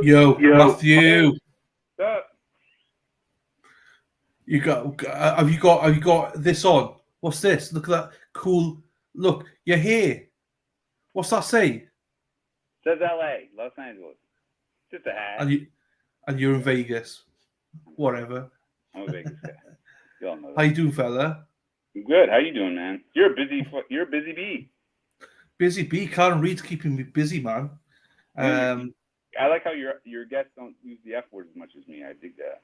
Yo, Matthew, Uh, have you got this on? What's this? Look at that cool. Look, you're here. What's that say? says LA, Los Angeles. Just a hat. And you're in Vegas. Whatever. I'm a Vegas guy. You all know How that. you doing, fella? I'm good. How you doing, man? You're a busy bee. Busy bee. Karen Reed's keeping me busy, man. I like how your guests don't use the F word as much as me. I dig that.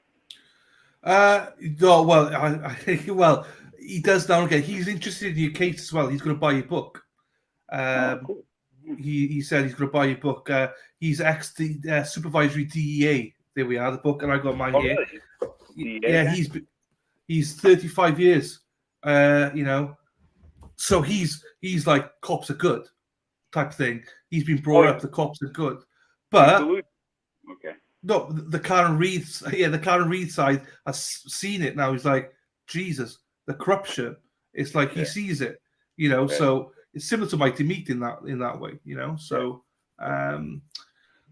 No, well, well, he does now and again. He's interested in your case as well. He's going to buy your book. Cool. He said he's going to buy your book. He's ex the supervisory DEA. There we are, the book, and I got mine here. Really? Yeah, he's 35 years. So he's like cops are good type thing. He's been brought up the cops are good, but okay. No, the Karen Reed, the Karen Reed side has seen it now. He's like, Jesus, the corruption. It's like he sees it, So it's similar to Mighty Meat in that way, So,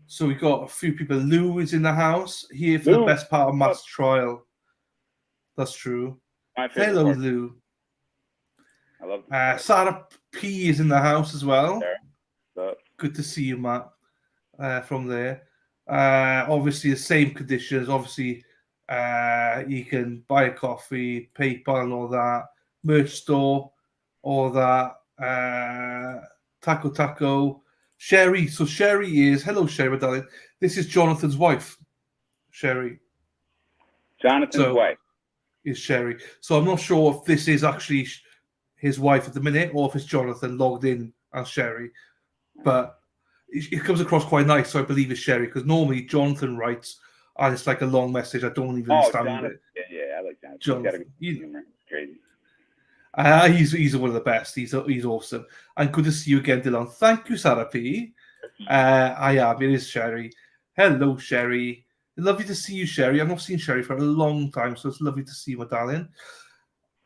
so we got a few people. Lou is in the house here for the best part of Matt's trial. That's true. Hello, part. Lou. I love it. Sarah P is in the house as well. Good to see you, Matt. From there. Obviously, the same conditions. Obviously, you can buy a coffee, PayPal, and all that. Merch store, all that. Taco. Sherry. So Sherry is hello, Sherry, my darling. This is Jonathan's wife, Sherry. Jonathan's wife is Sherry. So I'm not sure if this is actually his wife at the minute, or if it's Jonathan logged in as Sherry, but. It comes across quite nice, so I believe it's Sherry, because normally Jonathan writes, and it's like a long message. I don't even understand Jonathan. It. Yeah, I like Jonathan. Crazy. He's one of the best. He's awesome. And good to see you again, Dylan. Thank you, Sarah P. I am. It is Sherry. Hello, Sherry. Lovely to see you, Sherry. I've not seen Sherry for a long time, so it's lovely to see you, my darling.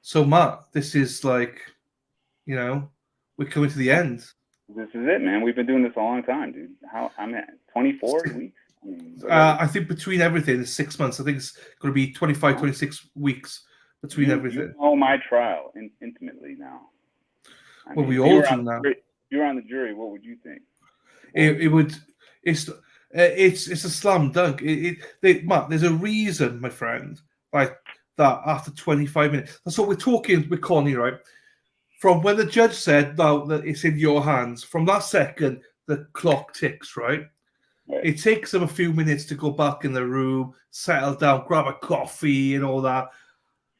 So, Matt, this is like, we're coming to the end. This is it, man. We've been doing this a long time, dude. I'm at 24 weeks. I think between everything is 6 months. I think it's going to be 25, 26 weeks between everything. You know my trial intimately now. We all do now. If you were on the jury, what would you think? It's a slam dunk. Matt, there's a reason, my friend, like that after 25 minutes. That's what we're talking with Connie, right? From when the judge said, no, that it's in your hands, from that second, the clock ticks, right? It takes them a few minutes to go back in the room, settle down, grab a coffee and all that.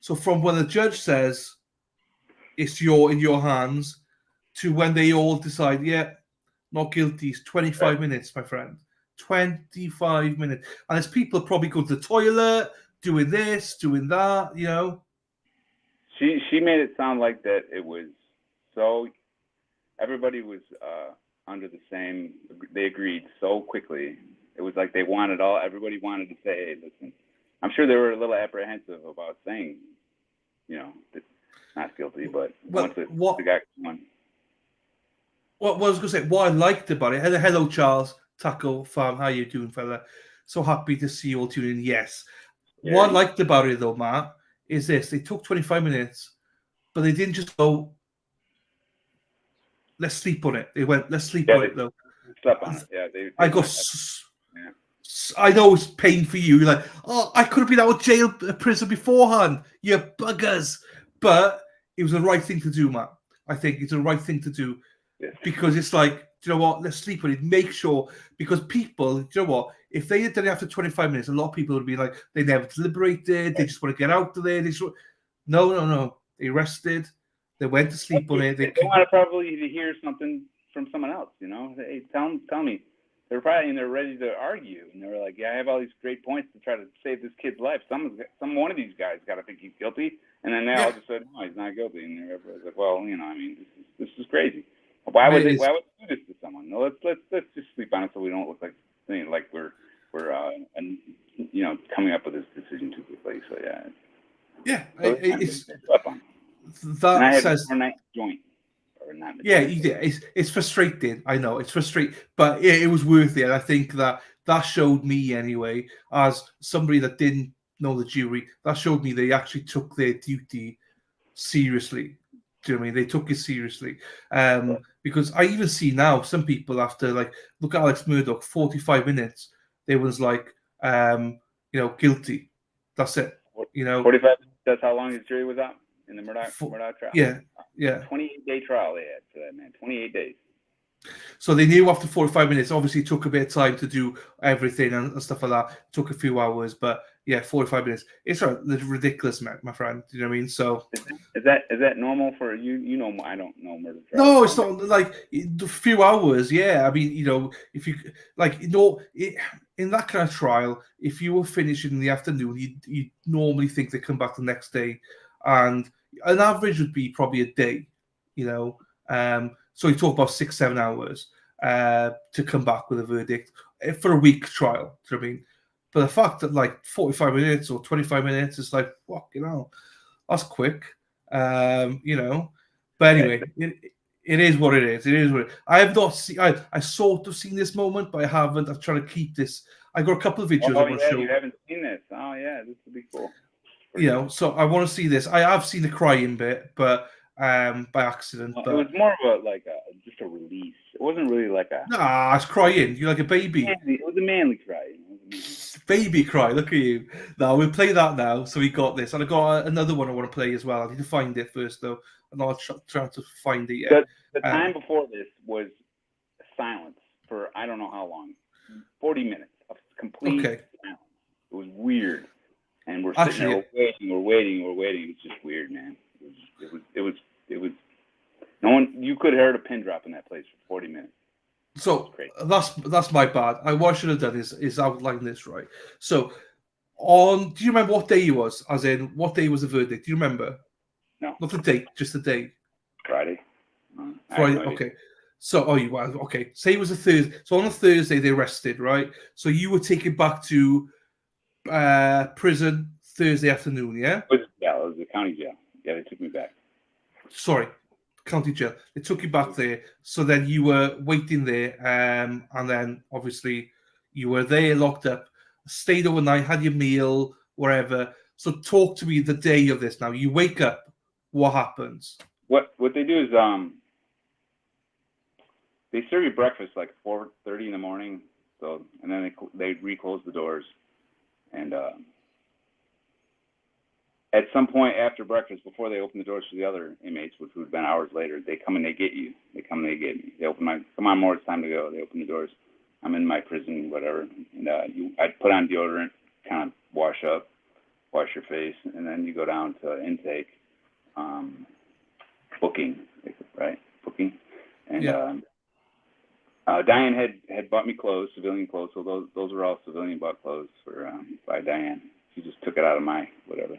So from when the judge says it's in your hands to when they all decide, not guilty, it's 25 minutes, my friend. 25 minutes. And there's people probably go to the toilet, doing this, doing that, She made it sound like that it was so everybody was under the same. They agreed so quickly. It was like everybody wanted to say, "Hey, listen." I'm sure they were a little apprehensive about saying, not guilty, but once the guy won. What I was going to say, what I liked about it. Hello, Charles Taco Farm. How you doing, fella? So happy to see you all tuning in. Yes. What I liked about it, though, Matt, is this. They took 25 minutes, but they didn't just go, let's sleep on it. They went, let's sleep on it, though. Slept on it. I know it's pain for you. You're like, I could have been out of jail, prison beforehand. You buggers. But it was the right thing to do, Matt. I think it's the right thing to do. Yes. Because it's like, do you know what? Let's sleep on it. Make sure. Because people, do you know what? If they had done it after 25 minutes, a lot of people would be like, they never deliberated. They just want to get out of there. No. They rested. They went to sleep on it. They want to probably hear something from someone else, Hey, tell me. They're probably they're ready to argue, and they were like, "Yeah, I have all these great points to try to save this kid's life. One of these guys got to think he's guilty." And then they all just said, "No, he's not guilty." And everybody's like, "Well, this is crazy. Why would they do this to someone? No, let's just sleep on it so we don't look like we're coming up with this decision too quickly." So it's up on. That and I had says a nice joint. It's frustrating. I know it's frustrating, but it was worth it. And I think that that showed me anyway, as somebody that didn't know the jury, that showed me they actually took their duty seriously. Do you know what I mean? They took it seriously. Because I even see now some people after, like, look at Alex Murdoch, 45 minutes, they was like, guilty. That's it. 45. That's how long his jury was out in the Murdoch trial. Yeah. 28-day trial they had for that man. 28 days. So they knew after 45 minutes. Obviously, it took a bit of time to do everything and stuff like that. It took a few hours, but yeah, 45 minutes. It's ridiculous, my friend. Do you know what I mean? So is that normal for you? You know, I don't know murder trials. No, it's not like a few hours. Yeah, I mean, if you in that kind of trial, if you were finishing in the afternoon, you normally think they come back the next day, and an average would be probably a day. So you talk about 6-7 hours to come back with a verdict for a week trial. Do you know what I mean? But the fact that like 45 minutes or 25 minutes is like, that's quick. But anyway, it is what it is. It is what it is. I have not seen. I sort of seen this moment, but I haven't. I'm trying to keep this. I got a couple of videos. Oh yeah, you haven't seen this. Oh yeah, this would be cool. So I want to see this. I have seen the crying bit, but by accident. Well, but it was more of just a release. It wasn't really like a. Nah, it's crying. You're like a baby. It was a manly cry. Baby cry. Look at you. Now we'll play that now. So we got this, and I got another one I want to play as well. I need to find it first, though. I'm not trying to find it yet. The time before this was silence for I don't know how long, 40 minutes of complete silence. It was weird, and we're sitting there we're waiting. It's just weird, man. It was. No one. You could have heard a pin drop in that place for 40 minutes. So that's my bad. What I should have done is outline this right. So do you remember what day it was? As in, what day was the verdict? Do you remember? No. Not the date, just the day. Friday. Friday. Okay. So, okay. Say it was a Thursday. So on a Thursday they arrested, right? So you were taken back to prison Thursday afternoon, yeah? It was the county jail. Yeah, they took me back. Sorry, county jail. They took you back there. So then you were waiting there, and then obviously you were there locked up, stayed overnight, had your meal, wherever. So talk to me the day of this. Now you wake up. What happens? What they do is they serve you breakfast like 4:30 in the morning. So and then they reclose the doors, and at some point after breakfast, before they open the doors to the other inmates, which would have been hours later, they come and they get you. They come and they get me. They open come on, Moore, it's time to go. They open the doors. I'm in my prison, whatever. And I'd put on deodorant, kind of wash up, wash your face, and then you go down to intake, booking, right? Booking. And Diane had bought me clothes, civilian clothes, so those were all civilian bought clothes by Diane. She just took it out of my whatever.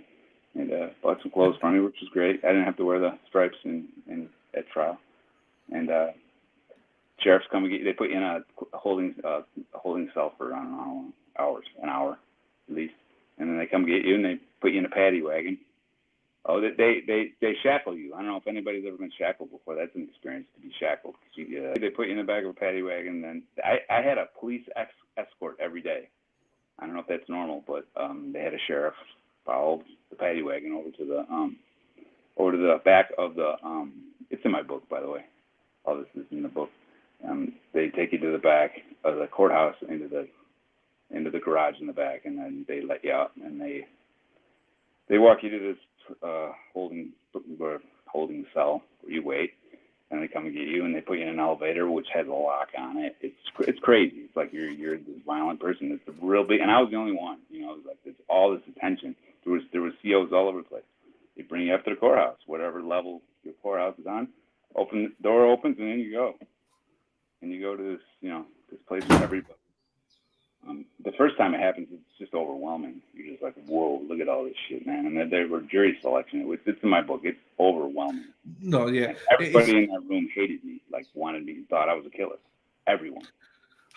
And bought some clothes for me, which was great. I didn't have to wear the stripes in at trial. And sheriffs come and get you. They put you in a holding cell for I don't know an hour at least. And then they come get you and they put you in a paddy wagon. Oh, they shackle you. I don't know if anybody's ever been shackled before. That's an experience to be shackled. They put you in the back of a paddy wagon. And then I had a police escort every day. I don't know if that's normal, but they had a sheriff followed the paddy wagon over to the back of the it's in my book, by the way. All this is in the book. They take you to the back of the courthouse into the garage in the back, and then they let you out and they walk you to this holding cell where you wait, and they come and get you and they put you in an elevator which has a lock on it. It's crazy. It's like you're this violent person. It's a real big, and I was the only one. It was like there's all this attention. There was COs all over the place. They bring you up to the courthouse, whatever level your courthouse is on. Door opens, and then you go. And you go to this place with everybody. The first time it happens, it's just overwhelming. You're just like, whoa, look at all this shit, man. And then there were jury selection. It's in my book. It's overwhelming. No, yeah. And everybody in that room hated me, wanted me, thought I was a killer. Everyone.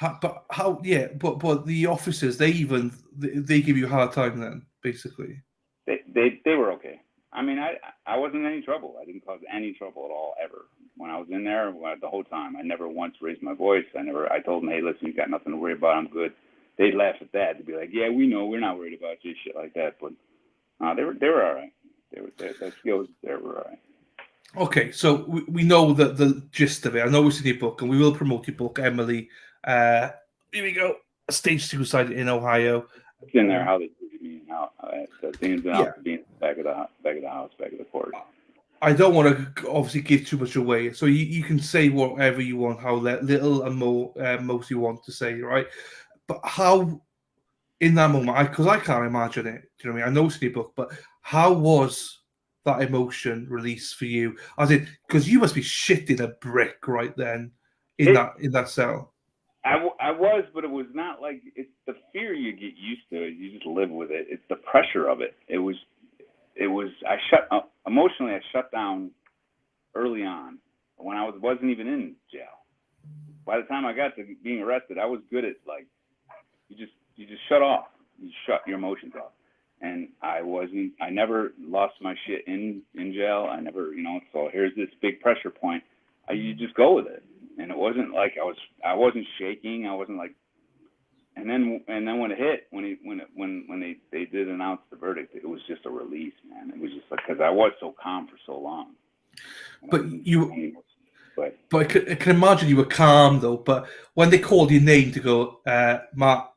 But the officers, they give you a hard time then, basically. They were okay. I mean, I wasn't in any trouble. I didn't cause any trouble at all, ever. When I was in there, the whole time, I never once raised my voice. I told them, hey, listen, you got nothing to worry about. I'm good. they'd laugh at that. They'd be like, "Yeah, we know, we're not worried about you," shit like that. But they were all right. Their skills there were all right. Okay, so we know the gist of it. I know it's in your book, and we will promote your book, Emily. Here we go. Stage suicide in Ohio. It's in there how they treated me and how the ins and outs of being back of the house, back of the court. I don't want to obviously give too much away, so you can say whatever you want, how little and more most you want to say, right? But how in that moment, because I can't imagine it. Do you know what I mean? I know it's in your book, but how was that emotion released for you? As in, because you must be shitting a brick right then in that cell. I was, but it was not like it's the fear you get used to. You just live with it. It's the pressure of it. It was. I emotionally. I shut down early on when I wasn't even in jail. By the time I got to being arrested, I was good at like you just shut off. You shut your emotions off. And I never lost my shit in jail. I never, so here's this big pressure point. You just go with it. And it wasn't like I wasn't shaking. I wasn't like, and then when it hit, when they did announce the verdict, it was just a release, man. It was just like, cause I was so calm for so long. But I can imagine you were calm though, but when they called your name to go, Matt,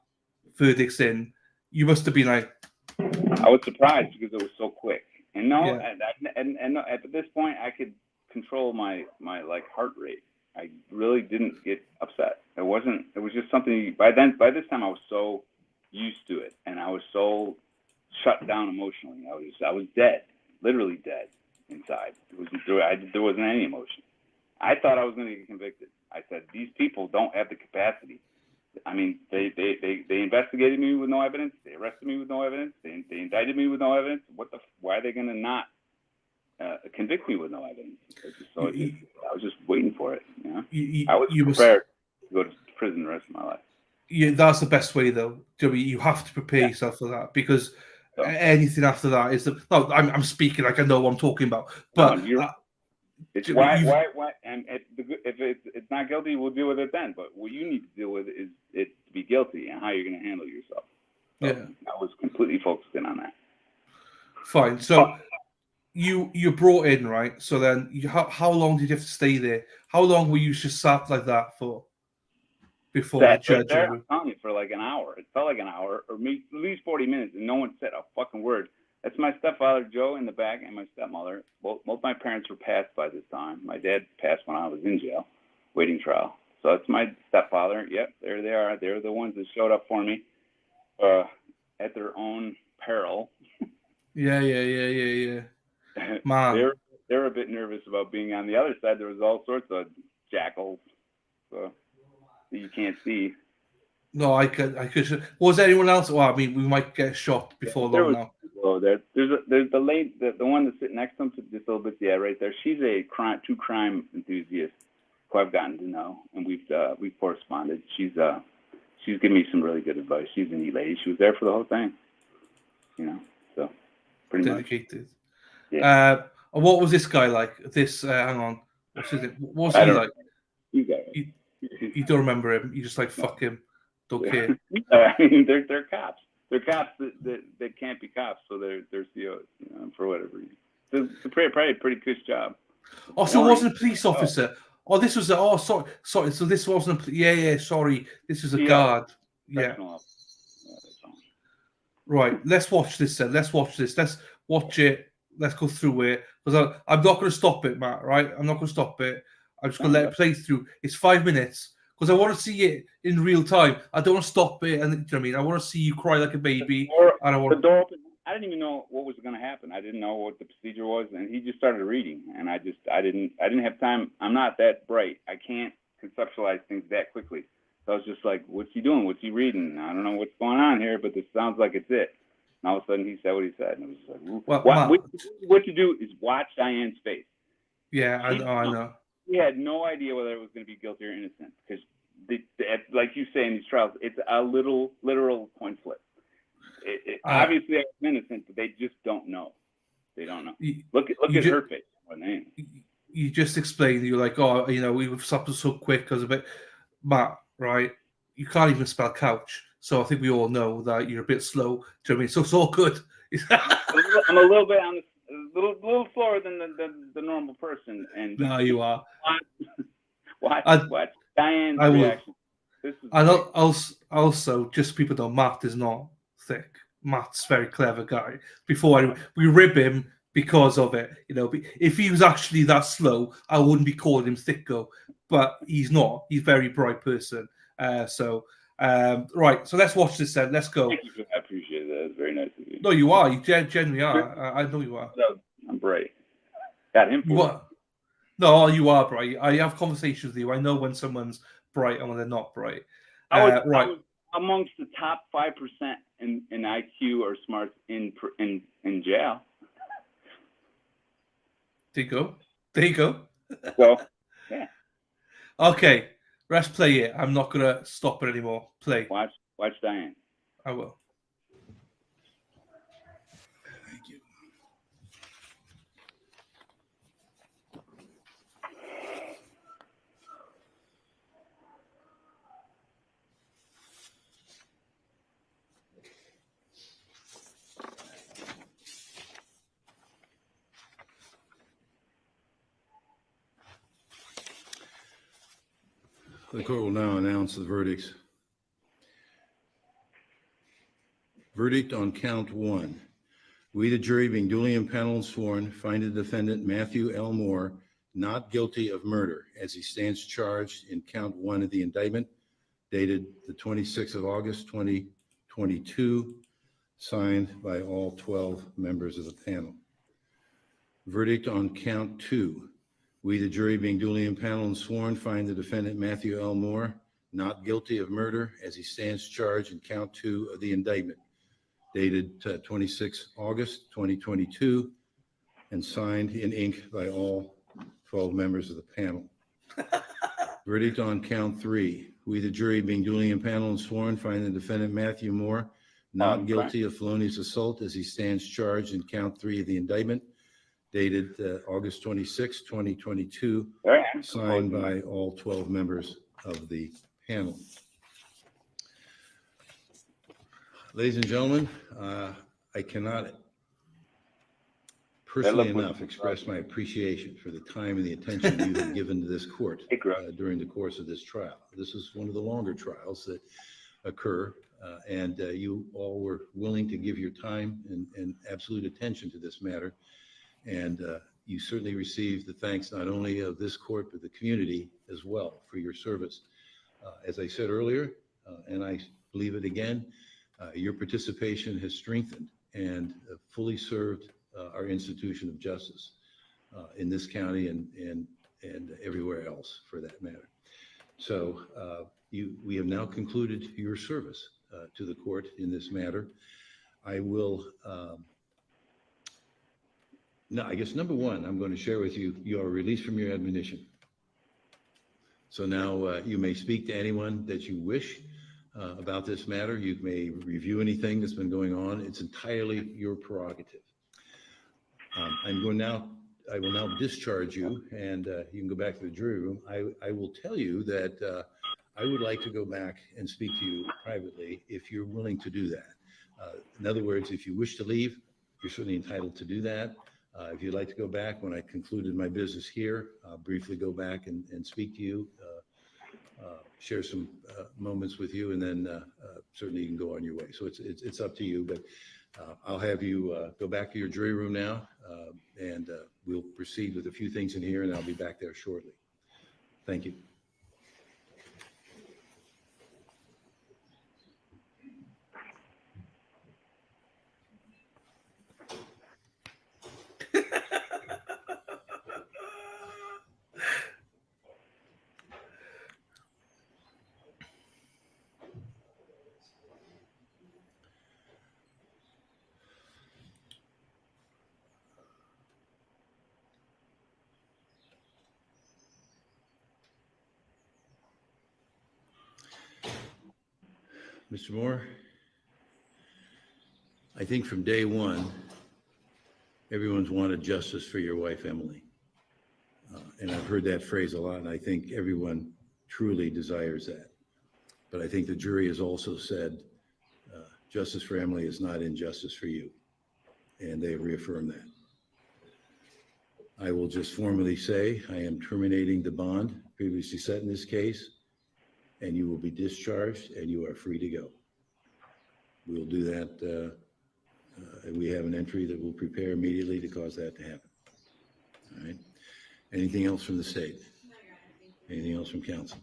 verdict's in, you must have been like, I was surprised because it was so quick. And and at this point, I could control my like heart rate. I really didn't get upset. It was just something. By this time, I was so used to it, and I was so shut down emotionally. I was dead, literally dead inside. There wasn't any emotion. I thought I was going to get convicted. I said, these people don't have the capacity. I mean, they investigated me with no evidence. They arrested me with no evidence. They indicted me with no evidence. Why are they going to not convict me with no evidence? I was just waiting for it. I was prepared to go to prison the rest of my life. Yeah, that's the best way, though. You have to prepare yourself for that because anything after that is no. I'm speaking like I know what I'm talking about, but. It's why and if it's not guilty, we'll deal with it then. But what you need to deal with is it to be guilty and how you're going to handle yourself. So I was completely focused in on that. Fine. So you brought in, right? So then how long did you have to stay there? How long were you just sat like that for before the judge? I'm telling you, for like an hour. It felt like an hour or maybe at least 40 minutes, and no one said a fucking word. That's my stepfather, Joe, in the back, and my stepmother. Both my parents were passed by this time. My dad passed when I was in jail, waiting trial. So it's my stepfather. Yep, there they are. They're the ones that showed up for me at their own peril. Yeah. Man. They're a bit nervous about being on the other side. There was all sorts of jackals that you can't see. No, I could. Was there anyone else? Well, I mean, we might get shot before long now. Oh, there's the one that's sitting next to him, just a little bit, right there. She's a true crime enthusiast who I've gotten to know, and we've corresponded. She's given me some really good advice. She's a neat lady. She was there for the whole thing, so pretty dedicated. Much. Yeah. What was this guy like? Hang on, what's his name? What was he like? You don't remember him? You just like fuck him. Don't care. I mean, they're cops. They're cops that can't be cops, so they're COs, for whatever reason. It's probably a pretty cush job. Oh, so it wasn't a police officer. Oh, this was sorry. So this wasn't a sorry. This was a guard. Yeah. Right. Let's watch this then. Let's watch this. Let's watch it. Let's go through it. Because I'm not going to stop it, Matt, right? I'm not going to stop it. I'm just going to let it play through. It's 5 minutes. Because I want to see it in real time. I don't want to stop it, and you know what I mean. I want to see you cry like a baby. The door opened. I didn't even know what was going to happen. I didn't know what the procedure was, and he just started reading, and I didn't have time. I'm not that bright. I can't conceptualize things that quickly. So I was just like, "What's he doing? What's he reading? I don't know what's going on here, but this sounds like it's it." And all of a sudden, he said what he said, and it was just like, "What you do is watch Diane's face." Yeah, I know. We had no idea whether it was going to be guilty or innocent because, like you say in these trials, it's a literal coin flip. Obviously, I was innocent, but they just don't know. They don't know. Look at her face. You just explained. You're like, we were stopped so quick because of it. Matt, right? You can't even spell couch. So I think we all know that you're a bit slow. Do you know what I mean? So it's all good. I'm a little bit on a little slower than the normal person. And No, you are. watch Diane's I will. reaction. This is And also, just so people know, Matt is not thick. Matt's a very clever guy. We rib him because of it. You know, if he was actually that slow, I wouldn't be calling him thicko. But he's not. He's a very bright person. Right. So let's watch this then. Let's go. Thank you for that. I appreciate that. It's very nice of you. No, you are. You genuinely are. I know you are. No, I'm bright. Got him. You are. No, you are bright. I have conversations with you. I know when someone's bright and when they're not bright. I was amongst the top 5% in IQ or smarts in jail. There you go. So, yeah. Okay, let's play it. I'm not gonna stop it anymore. Play. Watch Diane. I will. Thank you. The court will now announce the verdicts. Verdict on count 1. We, the jury, being duly impaneled and sworn, find the defendant Matheau L. Moore not guilty of murder as he stands charged in count 1 of the indictment dated the 26th of August, 2022, signed by all 12 members of the panel. Verdict on count 2. We, the jury, being duly impaneled and sworn, find the defendant Matheau L. Moore not guilty of murder as he stands charged in count 2 of the indictment dated 26 August 2022 and signed in ink by all 12 members of the panel. Verdict on count 3. We, the jury, being duly impaneled and sworn, find the defendant Matheau Moore not guilty of felonious assault as he stands charged in count 3 of the indictment dated August 26, 2022, signed by all 12 members of the panel. Ladies and gentlemen, I cannot personally enough express my appreciation for the time and the attention you have given to this court during the course of this trial. This is one of the longer trials that occur, and you all were willing to give your time and absolute attention to this matter. And you certainly received the thanks not only of this court, but the community as well for your service. As I said earlier, and I believe it again, your participation has strengthened and fully served our institution of justice in this county and everywhere else for that matter. So we have now concluded your service to the court in this matter. I will, now I guess number one, I'm going to share with you, you are released from your admonition. So now you may speak to anyone that you wish about this matter. You may review anything that's been going on. It's entirely your prerogative. I will now discharge you, and you can go back to the jury room. I will tell you that I would like to go back and speak to you privately if you're willing to do that. In other words, if you wish to leave, you're certainly entitled to do that. If you'd like to go back, when I concluded my business here, I'll briefly go back and speak to you, share some moments with you, and then certainly you can go on your way. So it's up to you, but I'll have you go back to your jury room now, and we'll proceed with a few things in here, and I'll be back there shortly. Thank you. Mr. Moore, I think from day one, everyone's wanted justice for your wife, Emily. And I've heard that phrase a lot, and I think everyone truly desires that. But I think the jury has also said Justice for Emily is not injustice for you. And they reaffirm that. I will just formally say I am terminating the bond previously set in this case, and you will be discharged and you are free to go. We will do that. We have an entry that we'll prepare immediately to cause that to happen. All right. Anything else from the state? Anything else from council?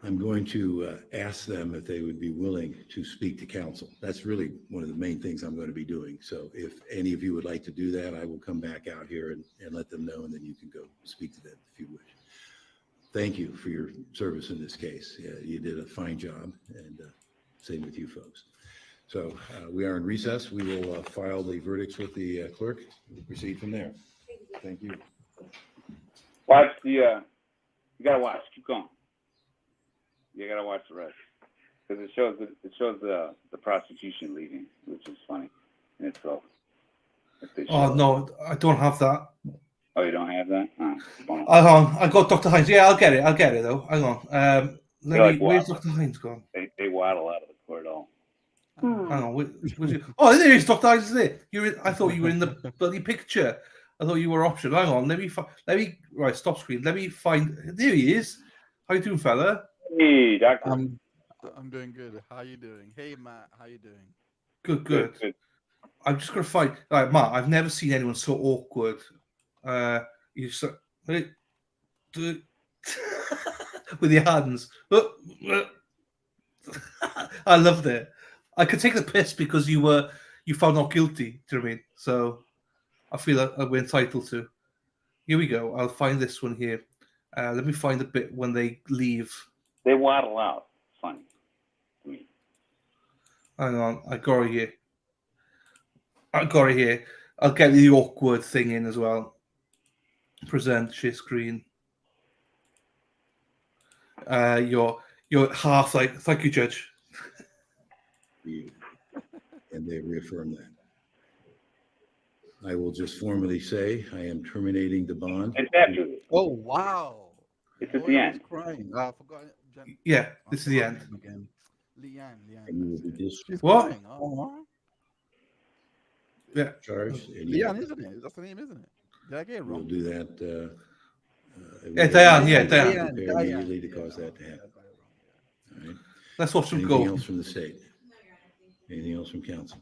I'm going to ask them if they would be willing to speak to council. That's really one of the main things I'm going to be doing. So if any of you would like to do that, I will come back out here and let them know, and then you can go speak to them if you wish. Thank you for your service in this case. Yeah, you did a fine job, and same with you folks. So we are in recess. We will file the verdicts with the clerk. We'll proceed from there. Thank you. Watch the, you gotta watch, keep going. You gotta watch the rest. Because it shows the prosecution leaving, which is funny in itself. Oh, no, I don't have that. Oh, you don't have that? Oh, Hang on, I got Dr. Hines. Yeah, I'll get it though. Hang on. Where's Dr. Hines gone? They waddle out of the court all. Hang on, where's you? Oh, there is Dr. Hines. There. I thought you were in the bloody picture. I thought you were option. Hang on, let me right, stop screen. Let me find. There he is. How you doing, fella? Hey, doctor. I'm doing good. How you doing? Hey, Matt. How you doing? Good. I'm just gonna find. Right, Matt. I've never seen anyone so awkward. You so with your hands. I loved it. I could take the piss because you found not guilty. Do you know what I mean? So I feel like we're entitled to. Here we go. I'll find this one here. Let me find the bit when they leave. They waddle out. Funny to me. Hang on, I got it here. I'll get the awkward thing in as well. Present, share screen. You're half like, thank you, Judge. And they reaffirm that. I will just formally say I am terminating the bond. It's after this. Oh, wow. It's at the end. Crying. I forgot. Yeah, this is the end. Again. Leanne. And you will be discharged. What? Crying. Oh, Yeah. Leanne, isn't it? That's the name, isn't it? Did I get it We'll wrong? do that. Diane. Prepare immediately to cause that to happen. All right. Let's watch them Anything go. else from the state? Anything else from council?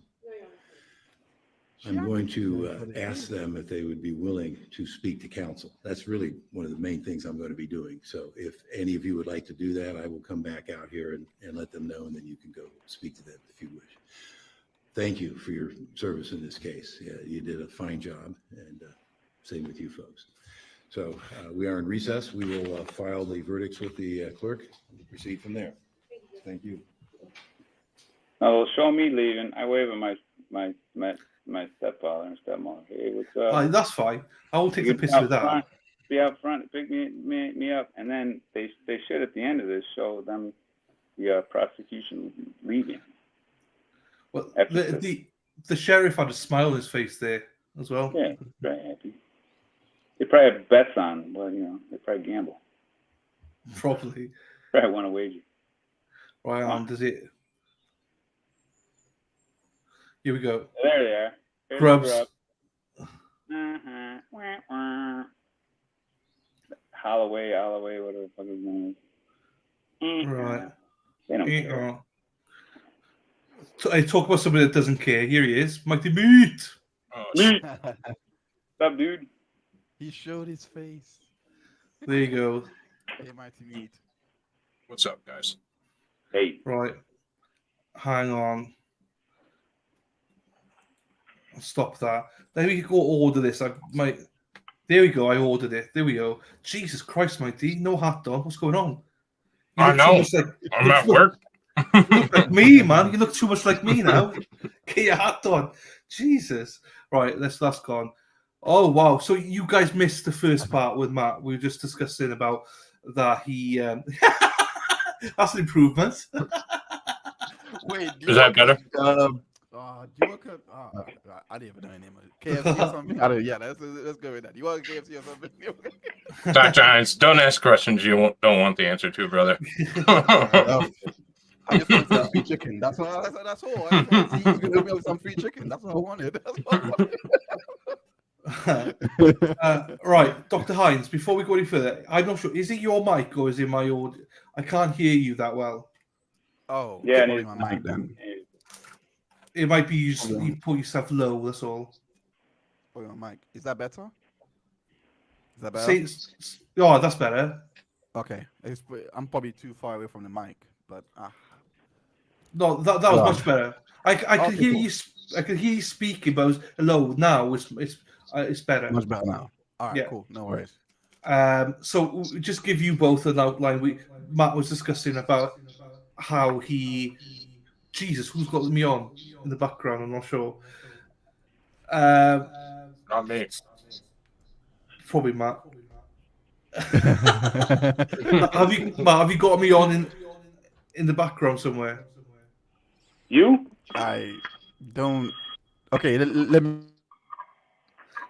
I'm going to ask them if they would be willing to speak to council. That's really one of the main things I'm going to be doing. So if any of you would like to do that, I will come back out here and let them know, and then you can go speak to them if you wish. Thank you for your service in this case. Yeah, you did a fine job, and same with you folks. So we are in recess. We will file the verdicts with the clerk. We'll proceed from there. Thank you. Oh, show me leaving. I wave at my stepfather and stepmother. Hey, what's up? That's fine. I will take the piss with that. Be out front, pick me up, and then they should at the end of this show them the prosecution leaving. Well, the sheriff had a smile on his face there as well. Yeah, very happy. They probably have bets on. Well, they probably gamble. Probably. Probably want to wager. Right on. Does it? Here we go. There they are. Here's Grubs. the Holloway, whatever the fuck his name is. Right. They don't care. I talk about somebody that doesn't care. Here he is, Mighty Meat. Oh, Meat. What's up, dude? He showed his face. There you go. Hey, Mighty Meat. what's up, guys? Hey. Right. Hang on. I'll stop that. Let me go order this. There we go. I ordered it. There we go. Jesus Christ, Mighty. No hat on. What's going on? I know. I'm at work. You look like me, man. You look too much like me now. Get your hat on. Jesus. Right, that's gone. Oh, wow. So you guys missed the first part with Matt. We were just discussing about that he... that's an improvement. Wait. Is that better? Do you work at... I didn't even know any name. KFC or something? I don't, yeah, let's go with that. You want KFC or something? Dr. Hines, don't ask questions you don't want the answer to, brother. I just wanted some free chicken. That's all. That's all. I just wanted to see who's gonna hook me up with some free chicken. That's all I wanted. That's all I wanted. Right, Dr. Hines, before we go any further, I'm not sure. Is it your mic or is it my audio? I can't hear you that well. Oh, Yeah, probably and my mic then. It might be you put yourself low, that's all. Probably my mic. Is that better? Is that better? Oh, that's better. Okay. I'm probably too far away from the mic, but No, that was much better. I could hear cool. you. I could hear you speaking, but it was low. Now it's better. Much better now. All right, Yeah. cool. No worries. So just give you both an outline. Matt was discussing about how Jesus, who's got me on in the background? I'm not sure. Not me. Probably Matt. have you got me on in the background somewhere? You? I don't. Okay, let me.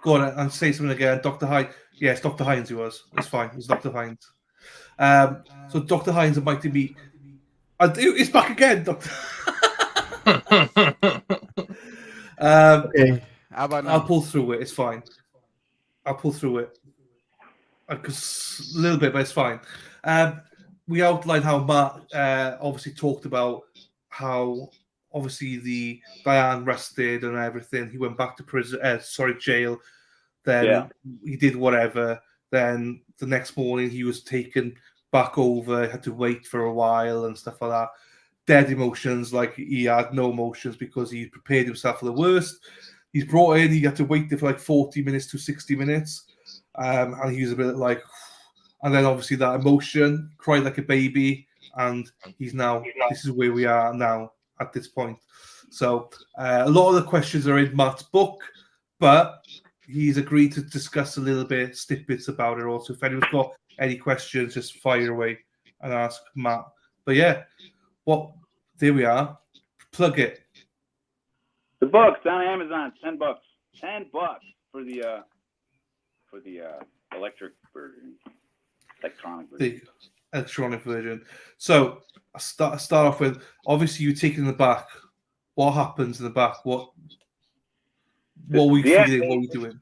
Go on and say something again. Dr. Hines. Yes, Dr. Hines. He was. It's fine. It's Dr. Hines. So Dr. Hines invited me. It's back again, Doctor. Okay. How about now? I'll pull through it. It's fine. I'll pull through it. Because a little bit, but it's fine. We outlined how Matt obviously talked about how obviously the Diane rested and everything. He went back to prison, jail. Then he did whatever. Then the next morning he was taken back over. Had to wait for a while and stuff like that. Dead emotions, like he had no emotions because he prepared himself for the worst. He's brought in. He had to wait there for like 40 minutes to 60 minutes. And he was a bit like, and then obviously that emotion, cried like a baby, and he's now, this is where we are now at this point. So a lot of the questions are in Matt's book, but he's agreed to discuss a little bit, snippets about it also. If anyone's got any questions, just fire away and ask Matt. But yeah, there we are. Plug it. The book's on Amazon, $10. $10 for the electronic version. The electronic version. So I start off with, obviously you take it in the back. What happens in the back? What were you feeling? What were you doing?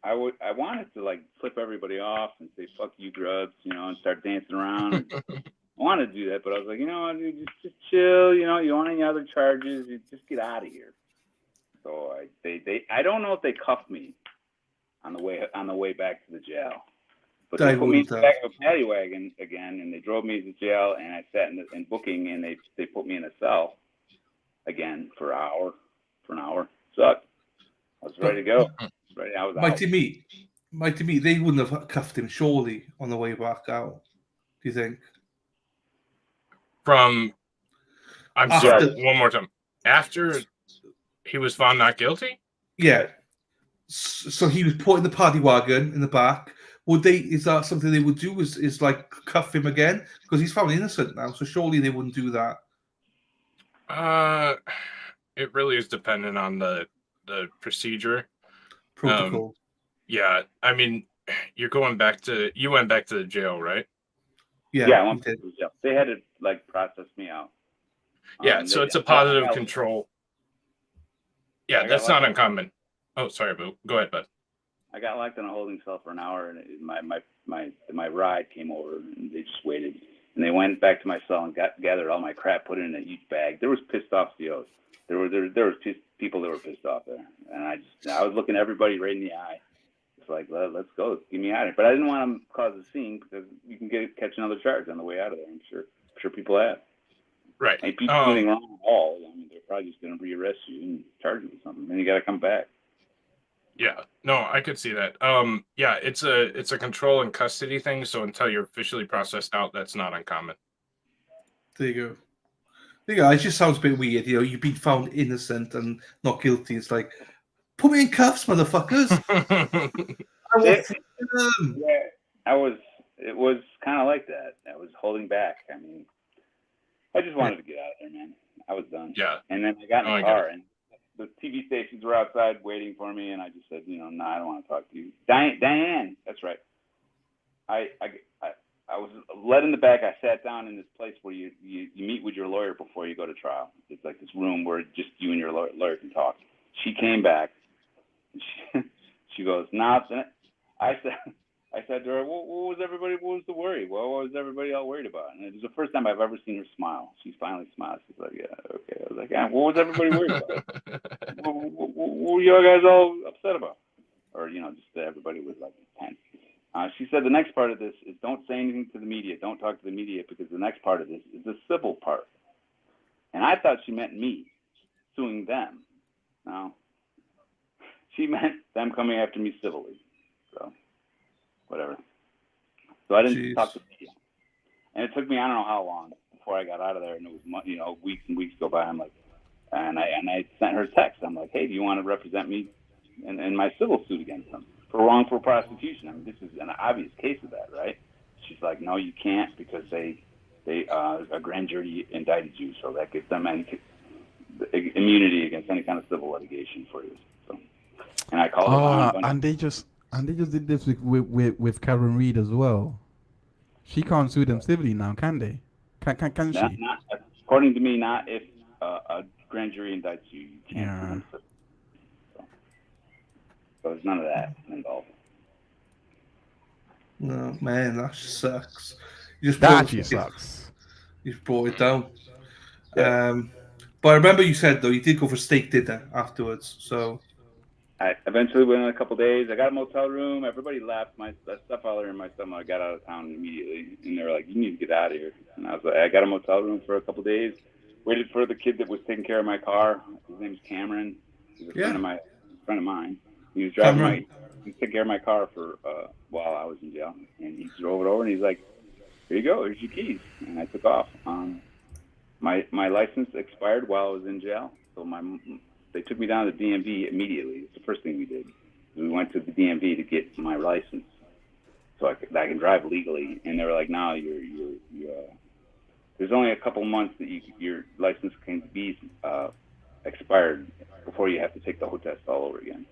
I wanted to like flip everybody off and say fuck you grubs, and start dancing around. I wanted to do that, but I was like, dude, just chill. You want any other charges? You just get out of here. So I don't know if they cuffed me on the way back to the jail, but they put me in the back of a paddy wagon again, and they drove me to jail, and I sat in booking, and they put me in a cell again for an hour. Sucked. I was ready to go. I was Mighty Meat. They wouldn't have cuffed him surely on the way back out. Do you think? Sorry, one more time. After he was found not guilty? Yeah. So he was put in the paddy wagon in the back. Is that something they would do? Is like cuff him again? Because he's found innocent now, so surely they wouldn't do that. It really is dependent on the procedure. Protocol. Yeah, I mean, you went back to the jail, right? Yeah, I went to the jail. They had to like process me out. Yeah, so it's a positive control. Yeah, that's not uncommon. Oh, sorry, Boo. Go ahead, bud. I got locked in a holding cell for an hour, and my ride came over, and they just waited. And they went back to my cell and gathered all my crap, put it in a huge bag. There was pissed off COs. There was people that were pissed off there, and I was looking everybody right in the eye. It's like, let's go, let's get me out of here. But I didn't want to cause a scene because you can catch another charge on the way out of there. I'm sure people have. Right. And if you do anything wrong at all, I mean, they're probably just going to rearrest you and charge you with something. Then you got to come back. Yeah, no, I could see that. Yeah, it's a control and custody thing. So until you're officially processed out, that's not uncommon. There you go. It just sounds a bit weird. You've been found innocent and not guilty. It's like, put me in cuffs, motherfuckers. It was kind of like that. I was holding back. I mean, I just wanted to get out of there, man. I was done. Yeah. And then I got in the car, and the TV stations were outside waiting for me, and I just said, no, I don't want to talk to you. Diane, that's right. I I was led in the back. I sat down in this place where you meet with your lawyer before you go to trial. It's like this room where just you and your lawyer can talk. She came back. And she goes, nothing. I said to her, what was the worry? What was everybody all worried about? And it was the first time I've ever seen her smile. She finally smiled. She's like, yeah, okay. I was like, yeah, what was everybody worried about? What were you guys all upset about? Or, just that everybody was like tense. She said the next part of this is don't say anything to the media. Don't talk to the media because the next part of this is the civil part. And I thought she meant me suing them. No. She meant them coming after me civilly. So, whatever. So I didn't talk to the media. And it took me, I don't know how long before I got out of there. And it was, weeks and weeks go by. I'm like, and I sent her a text. I'm like, hey, do you want to represent me in my civil suit against them for wrongful prosecution? I mean, this is an obvious case of that, right? She's like, no, you can't because a grand jury indicted you. So that gives them immunity against any kind of civil litigation for you. So, and I called and they just did this with Karen Reed as well. She can't sue them civilly now, can they? Can she? Not, according to me, not if a grand jury indicts you. You can't sue them civilly. So there's none of that involved. No, man, that sucks. That actually sucks. You brought it down. Yeah. But I remember you said, though, you did go for steak dinner afterwards. So I eventually went in a couple of days. I got a motel room. Everybody left. My stepfather and my stepmother got out of town immediately. And they were like, you need to get out of here. And I was like, I got a motel room for a couple of days. Waited for the kid that was taking care of my car. His name's Cameron. He's a friend of mine. He was driving he took care of my car for while I was in jail. And he drove it over and he's like, here you go, here's your keys. And I took off. My license expired while I was in jail. So they took me down to the DMV immediately. It's the first thing we did. We went to the DMV to get my license so I can drive legally. And they were like, no, there's only a couple months that your license can be expired before you have to take the whole test all over again.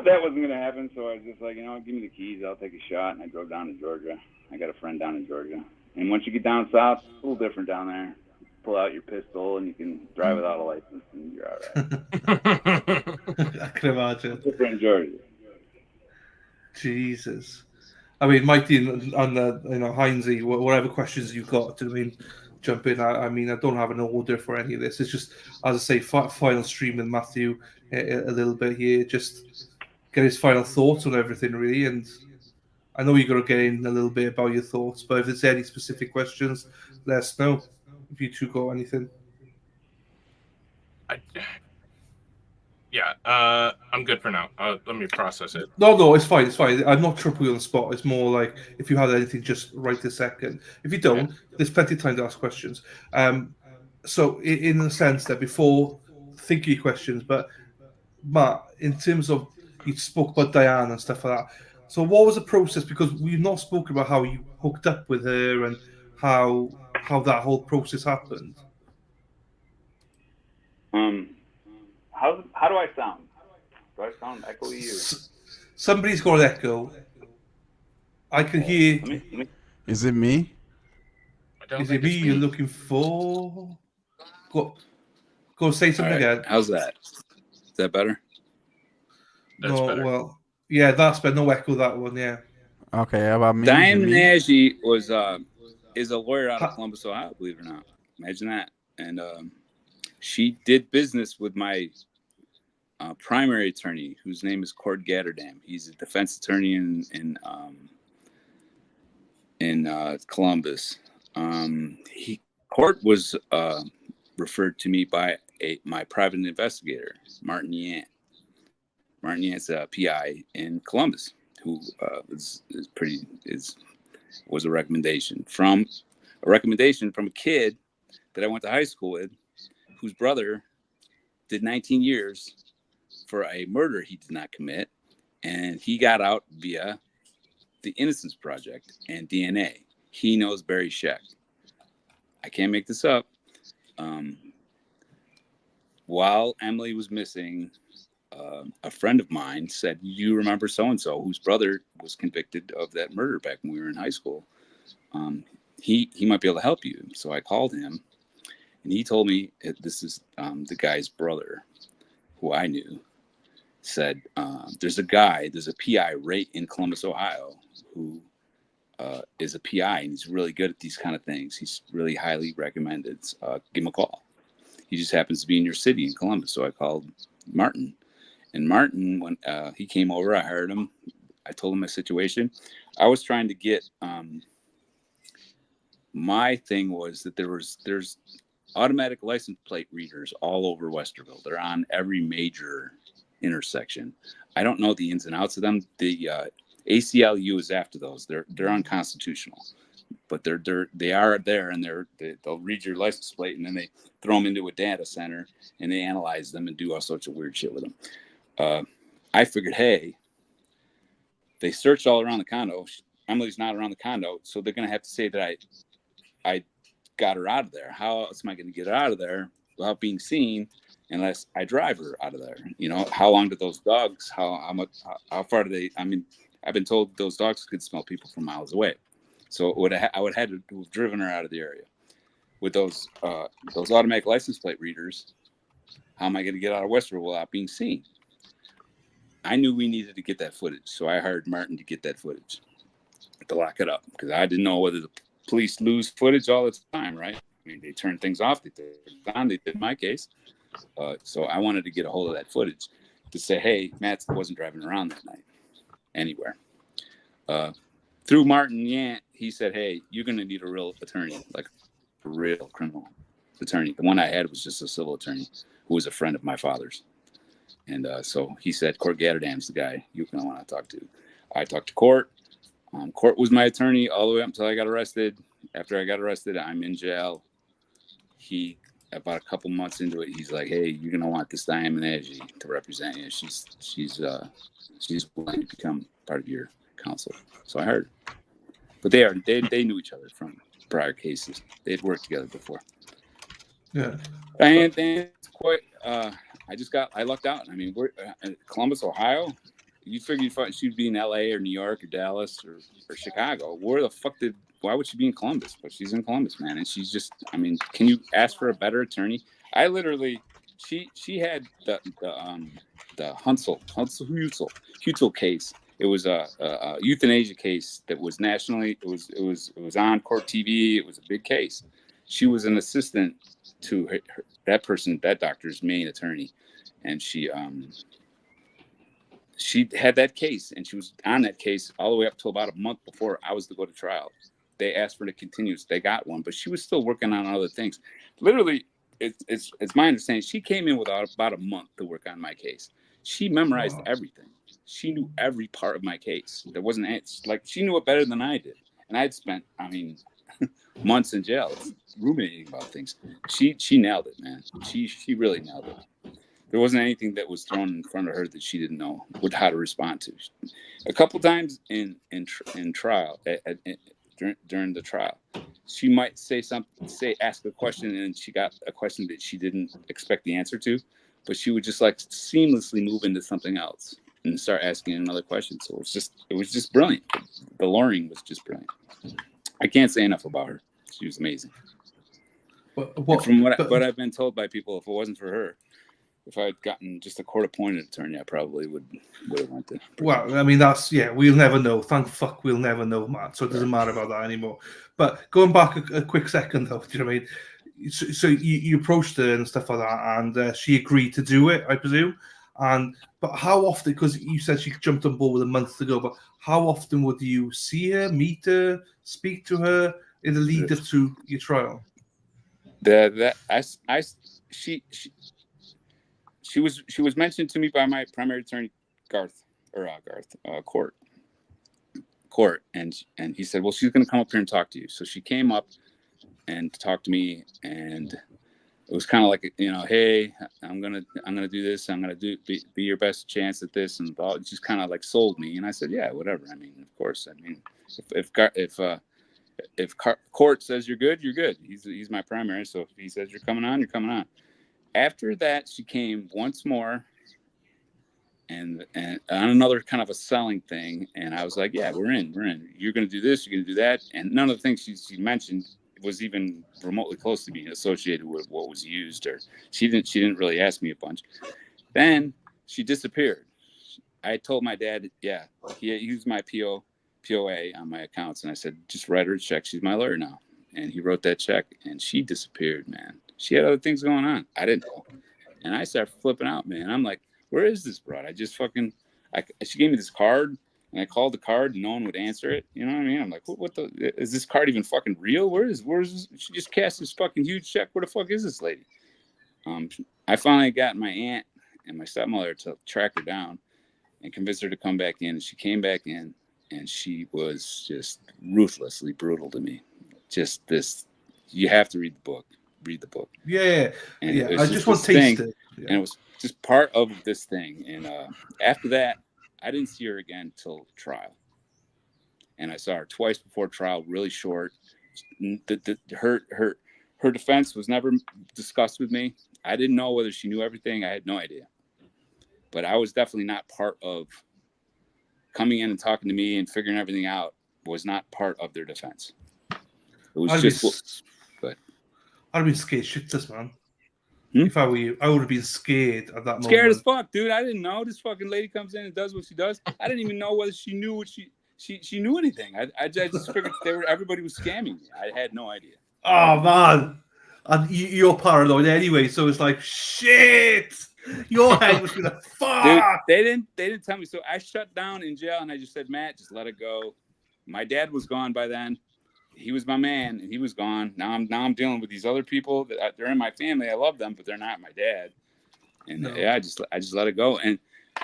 That wasn't going to happen, so I was just like, give me the keys, I'll take a shot, and I drove down to Georgia. I got a friend down in Georgia. And once you get down south, it's a little different down there. Pull out your pistol, and you can drive without a license, and you're all right. I can imagine. Different in Georgia. Jesus. I mean, Mikey, on the, Heinzie, whatever questions you've got, jump in. I mean, I don't have an order for any of this. It's just, as I say, final stream with Mathew a little bit here, just get his final thoughts on everything, really. And I know you're going to get in a little bit about your thoughts, but if there's any specific questions, let us know if you two got anything. I'm good for now. Let me process it. No, it's fine. It's fine. I'm not trying to put you on the spot. It's more like if you had anything, just right this second. If you don't, there's plenty of time to ask questions. So in the sense that before thinking your questions, but Matt, in terms of you spoke about Diane and stuff like that. So what was the process? Because we've not spoken about how you hooked up with her and how that whole process happened. How do I sound? Do I sound echoey? Or? Somebody's got an echo. I can hear. Is it me? Is it me you're looking for? Go say something again. How's that? Is that better? That's better. Well, yeah, that's better. No echo that one. Yeah. Okay, how about me? Diane Nagy is a lawyer out of Columbus, Ohio. Believe it or not, imagine that. And she did business with my primary attorney, whose name is Cord Gatterdam. He's a defense attorney in Columbus. Cord was referred to me by my private investigator, Martin Yant. Martin Yant's a PI in Columbus, who was a recommendation from a kid that I went to high school with, whose brother did 19 years for a murder he did not commit, and he got out via the Innocence Project and DNA. He knows Barry Scheck. I can't make this up. While Emily was missing, a friend of mine said, "You remember so and so whose brother was convicted of that murder back when we were in high school? He might be able to help you." So I called him, and he told me this is the guy's brother, who I knew. Said there's a PI right in Columbus, Ohio, who is a PI, and he's really good at these kind of things. He's really highly recommended. Give him a call. He just happens to be in your city in Columbus, so I called Martin. And Martin, when he came over, I hired him. I told him my situation. I was trying to get. My thing was that there's automatic license plate readers all over Westerville. They're on every major intersection. I don't know the ins and outs of them. The ACLU is after those. They're unconstitutional, but they are there, and they'll read your license plate, and then they throw them into a data center, and they analyze them and do all sorts of weird shit with them. I figured, hey, they searched all around the condo. Emily's not around the condo, so they're gonna have to say that I got her out of there. How else am I going to get her out of there without being seen unless I drive her out of there? You know, how long do those dogs, how far do they, I mean, I've been told those dogs could smell people from miles away. So I would have had to have driven her out of the area. With those automatic license plate readers, how am I going to get out of Westerville without being seen? I knew we needed to get that footage, so I hired Martin to get that footage, to lock it up, because I didn't know whether the police lose footage all the time, right? I mean, they turn things off, they turn it on, they did my case. So I wanted to get a hold of that footage to say, hey, Matt wasn't driving around that night anywhere. Through Martin Yant, he said, hey, you're going to need a real attorney, like a real criminal attorney. The one I had was just a civil attorney who was a friend of my father's. And so he said, Court Gatterdam's the guy you're going to want to talk to. I talked to Court. Court was my attorney all the way up until I got arrested. After I got arrested, I'm in jail. He, about a couple months into it, he's like, hey, you're going to want this Diamond Aggie to represent you. She's willing to become part of your counsel. So I heard. But they knew each other from prior cases. They'd worked together before. Yeah. And it's quite, I lucked out. I mean, we're in Columbus, Ohio. You figured she'd be in LA or New York or Dallas or Chicago. Why would she be in Columbus? But she's in Columbus, man. And she's just, I mean, can you ask for a better attorney? I literally, she had the Hutzel case. It was a euthanasia case that was nationally, it was on court TV. It was a big case. She was an assistant to that doctor's main attorney. And she had that case, and she was on that case all the way up to about a month before I was to go to trial. They asked for the continuance. They got one, but she was still working on other things. Literally, it's my understanding, she came in with about a month to work on my case. She memorized everything. She knew every part of my case. There wasn't like, she knew it better than I did. And I'd spent, I mean, months in jail ruminating about things. She nailed it, man. She really nailed it. There wasn't anything that was thrown in front of her that she didn't know how to respond to. A couple times in trial, during the trial, she might ask a question, and she got a question that she didn't expect the answer to, but she would just like seamlessly move into something else and start asking another question. So it was just brilliant. The lawyering was just brilliant. I can't say enough about her. She was amazing. From what I've been told by people, if it wasn't for her, if I had gotten just a court-appointed attorney, I probably would have went to. Well, I mean, we'll never know. Thank fuck we'll never know, Matt. So it doesn't matter about that anymore. But going back a quick second, though, do you know what I mean? So you approached her and stuff like that, and she agreed to do it, I presume. But how often, because you said she jumped on board with a month ago, but how often would you see her, meet her, speak to her in the lead up to your trial? She was mentioned to me by my primary attorney, Court, and he said, well, she's going to come up here and talk to you. So she came up and talked to me, and it was kind of like, you know, hey, I'm gonna do this. I'm gonna be your best chance at this, and just kind of like sold me. And I said, yeah, whatever. I mean, of course. I mean, if Court says you're good, you're good. He's my primary. So if he says you're coming on, you're coming on. After that, she came once more and on another kind of a selling thing. And I was like, yeah, we're in. You're going to do this, you're going to do that. And none of the things she mentioned was even remotely close to being associated with what was used, or she didn't really ask me a bunch. Then she disappeared. I told my dad, yeah, he used my POA on my accounts. And I said, just write her a check. She's my lawyer now. And he wrote that check, and she disappeared, man. She had other things going on. I didn't know. And I started flipping out, man. I'm like, where is this broad? She gave me this card, and I called the card, and no one would answer it. You know what I mean? I'm like, what is this card even fucking real? Where's this? She just cast this fucking huge check. Where the fuck is this lady? I finally got my aunt and my stepmother to track her down and convince her to come back in. And she came back in, and she was just ruthlessly brutal to me. Just this, you have to read the book. Yeah. And yeah. I just want to taste it. Yeah. And it was just part of this thing. And after that, I didn't see her again till trial. And I saw her twice before trial, really short. Her defense was never discussed with me. I didn't know whether she knew everything. I had no idea. But I was definitely not part of coming in and talking to me and figuring everything out. Was not part of their defense. It was but I'd have been scared shitless, man. If I were you, I would have been scared at that moment. Scared as fuck, dude. I didn't know this fucking lady comes in and does what she does. I didn't even know whether she knew what she knew anything. I just figured everybody was scamming me. I had no idea. Oh man, and you're paranoid anyway, so it's like shit. Your head was gonna fuck. Dude, they didn't tell me. So I shut down in jail, and I just said, Matt, just let it go. My dad was gone by then. He was my man, and he was gone. Now I'm dealing with these other people that they're in my family. I love them, but they're not my dad. And I just let it go. And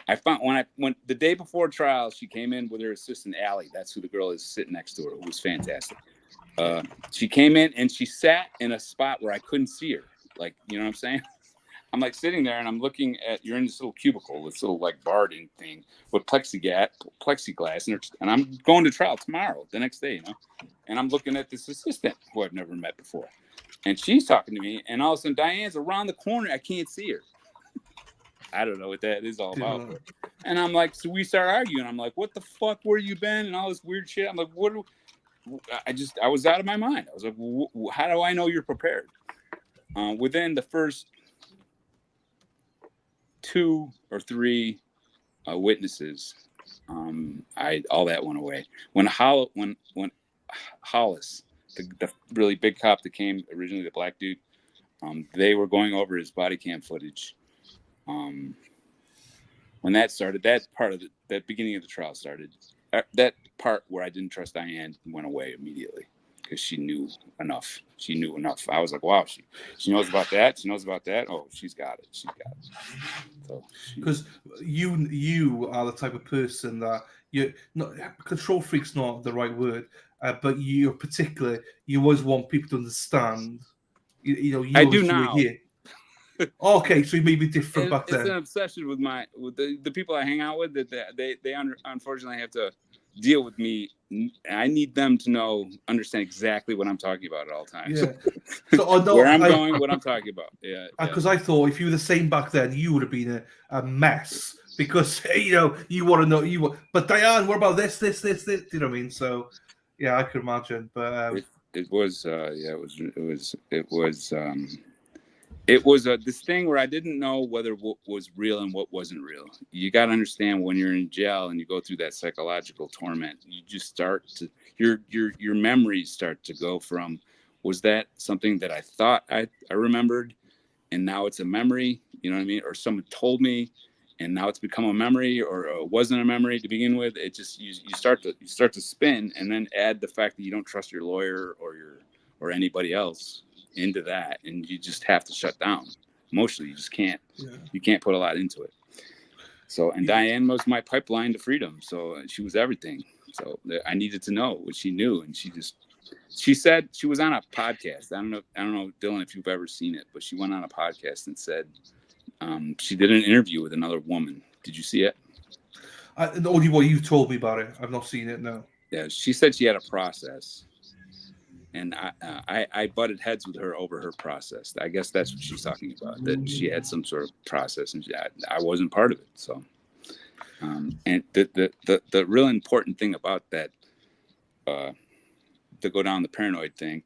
I found when the day before trial, she came in with her assistant Allie. That's who the girl is sitting next to her. It was fantastic. She came in and she sat in a spot where I couldn't see her. Like, you know what I'm saying? I'm like sitting there and I'm looking at, you're in this little cubicle, this little like barred-in thing with plexiglass, and I'm going to trial tomorrow, the next day, you know. And I'm looking at this assistant who I've never met before, and she's talking to me, and all of a sudden Diane's around the corner. I can't see her. I don't know what that is all about. And I'm like, so we start arguing. I'm like, what the fuck, where you been, and all this weird shit. I'm like, I was out of my mind. I was like, how do I know you're prepared? Within the first 2 or 3 witnesses, all that went away. When Hollis, the really big cop that came originally, the black dude, they were going over his body cam footage. When that started, that part of that beginning of the trial started. That part where I didn't trust Diane went away immediately because she knew enough. I was like, wow, she knows about that. She knows about that. Oh, she's got it. So because you are the type of person that control freak's not the right word, but you're particular. You always want people to understand. I do now. Okay, so you may be different back then. It's an obsession with the people I hang out with that they unfortunately have to deal with me. I need them to understand exactly what I'm talking about at all times. Yeah. So where I'm going, what I'm talking about. Yeah. Because I thought if you were the same back then, you would have been a mess because you want to know But Diane, what about this? You know what I mean? So yeah, I could imagine. But it was this thing where I didn't know whether what was real and what wasn't real. You got to understand when you're in jail and you go through that psychological torment, you just start to your memories start to go from, was that something that I thought I remembered and now it's a memory, you know what I mean? Or someone told me and now it's become a memory, or it wasn't a memory to begin with. It just you start to spin, and then add the fact that you don't trust your lawyer or anybody else into that, and you just have to shut down emotionally. You just can't. Yeah. You can't put a lot into it. So, and Diane was my pipeline to freedom. So she was everything. So I needed to know what she knew, and she said she was on a podcast. I don't know, Dylan, if you've ever seen it, but she went on a podcast and said she did an interview with another woman. Did you see it? Only what you told me about it. I've not seen it. No. Yeah, she said she had a process. And I butted heads with her over her process. I guess that's what she's talking about, that she had some sort of process, and I wasn't part of it. So And the real important thing about that, to go down the paranoid thing,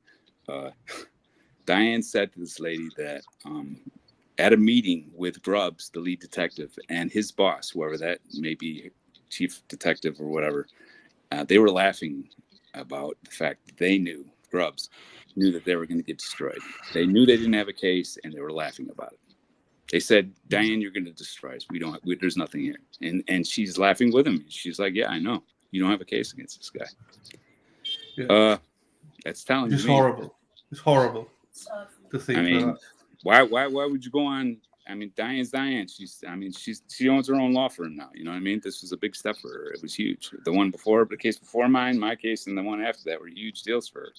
Diane said to this lady that at a meeting with Grubbs, the lead detective, and his boss, whoever that may be, chief detective or whatever, they were laughing about the fact that they knew, Grubbs knew that they were going to get destroyed. They knew they didn't have a case, and they were laughing about it. They said, Diane, you're going to destroy us. There's nothing here. And she's laughing with him. She's like, yeah, I know. You don't have a case against this guy. Yeah. That's telling It's me. horrible. It's horrible to think that. Why would you go on? I mean, Diane's Diane. She owns her own law firm now. You know what I mean? This was a big step for her. It was huge. The case before mine, my case, and the one after that were huge deals for her.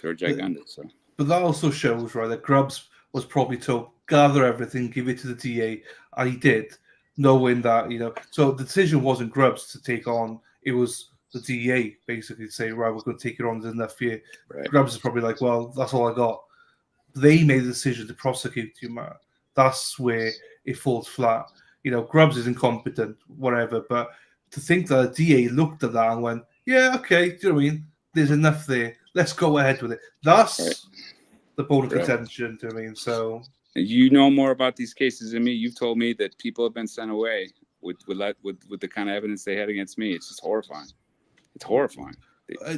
They were gigantic. So, but that also shows, right, that Grubbs was probably told, gather everything, give it to the DA, and he did, knowing that, so the decision wasn't Grubbs to take on, it was the DA basically to say, right, we're going to take it on, there's enough here. right. Grubbs is probably like, well, that's all I got. They made the decision to prosecute you, man. That's where it falls flat. Grubbs is incompetent, whatever, but to think that a DA looked at that and went, yeah, okay, do you know what I mean? There's enough there. Let's go ahead with it. That's right. the bone of contention, do you know what I mean? So you know more about these cases than me. You've told me that people have been sent away with the kind of evidence they had against me. It's just horrifying. It's horrifying.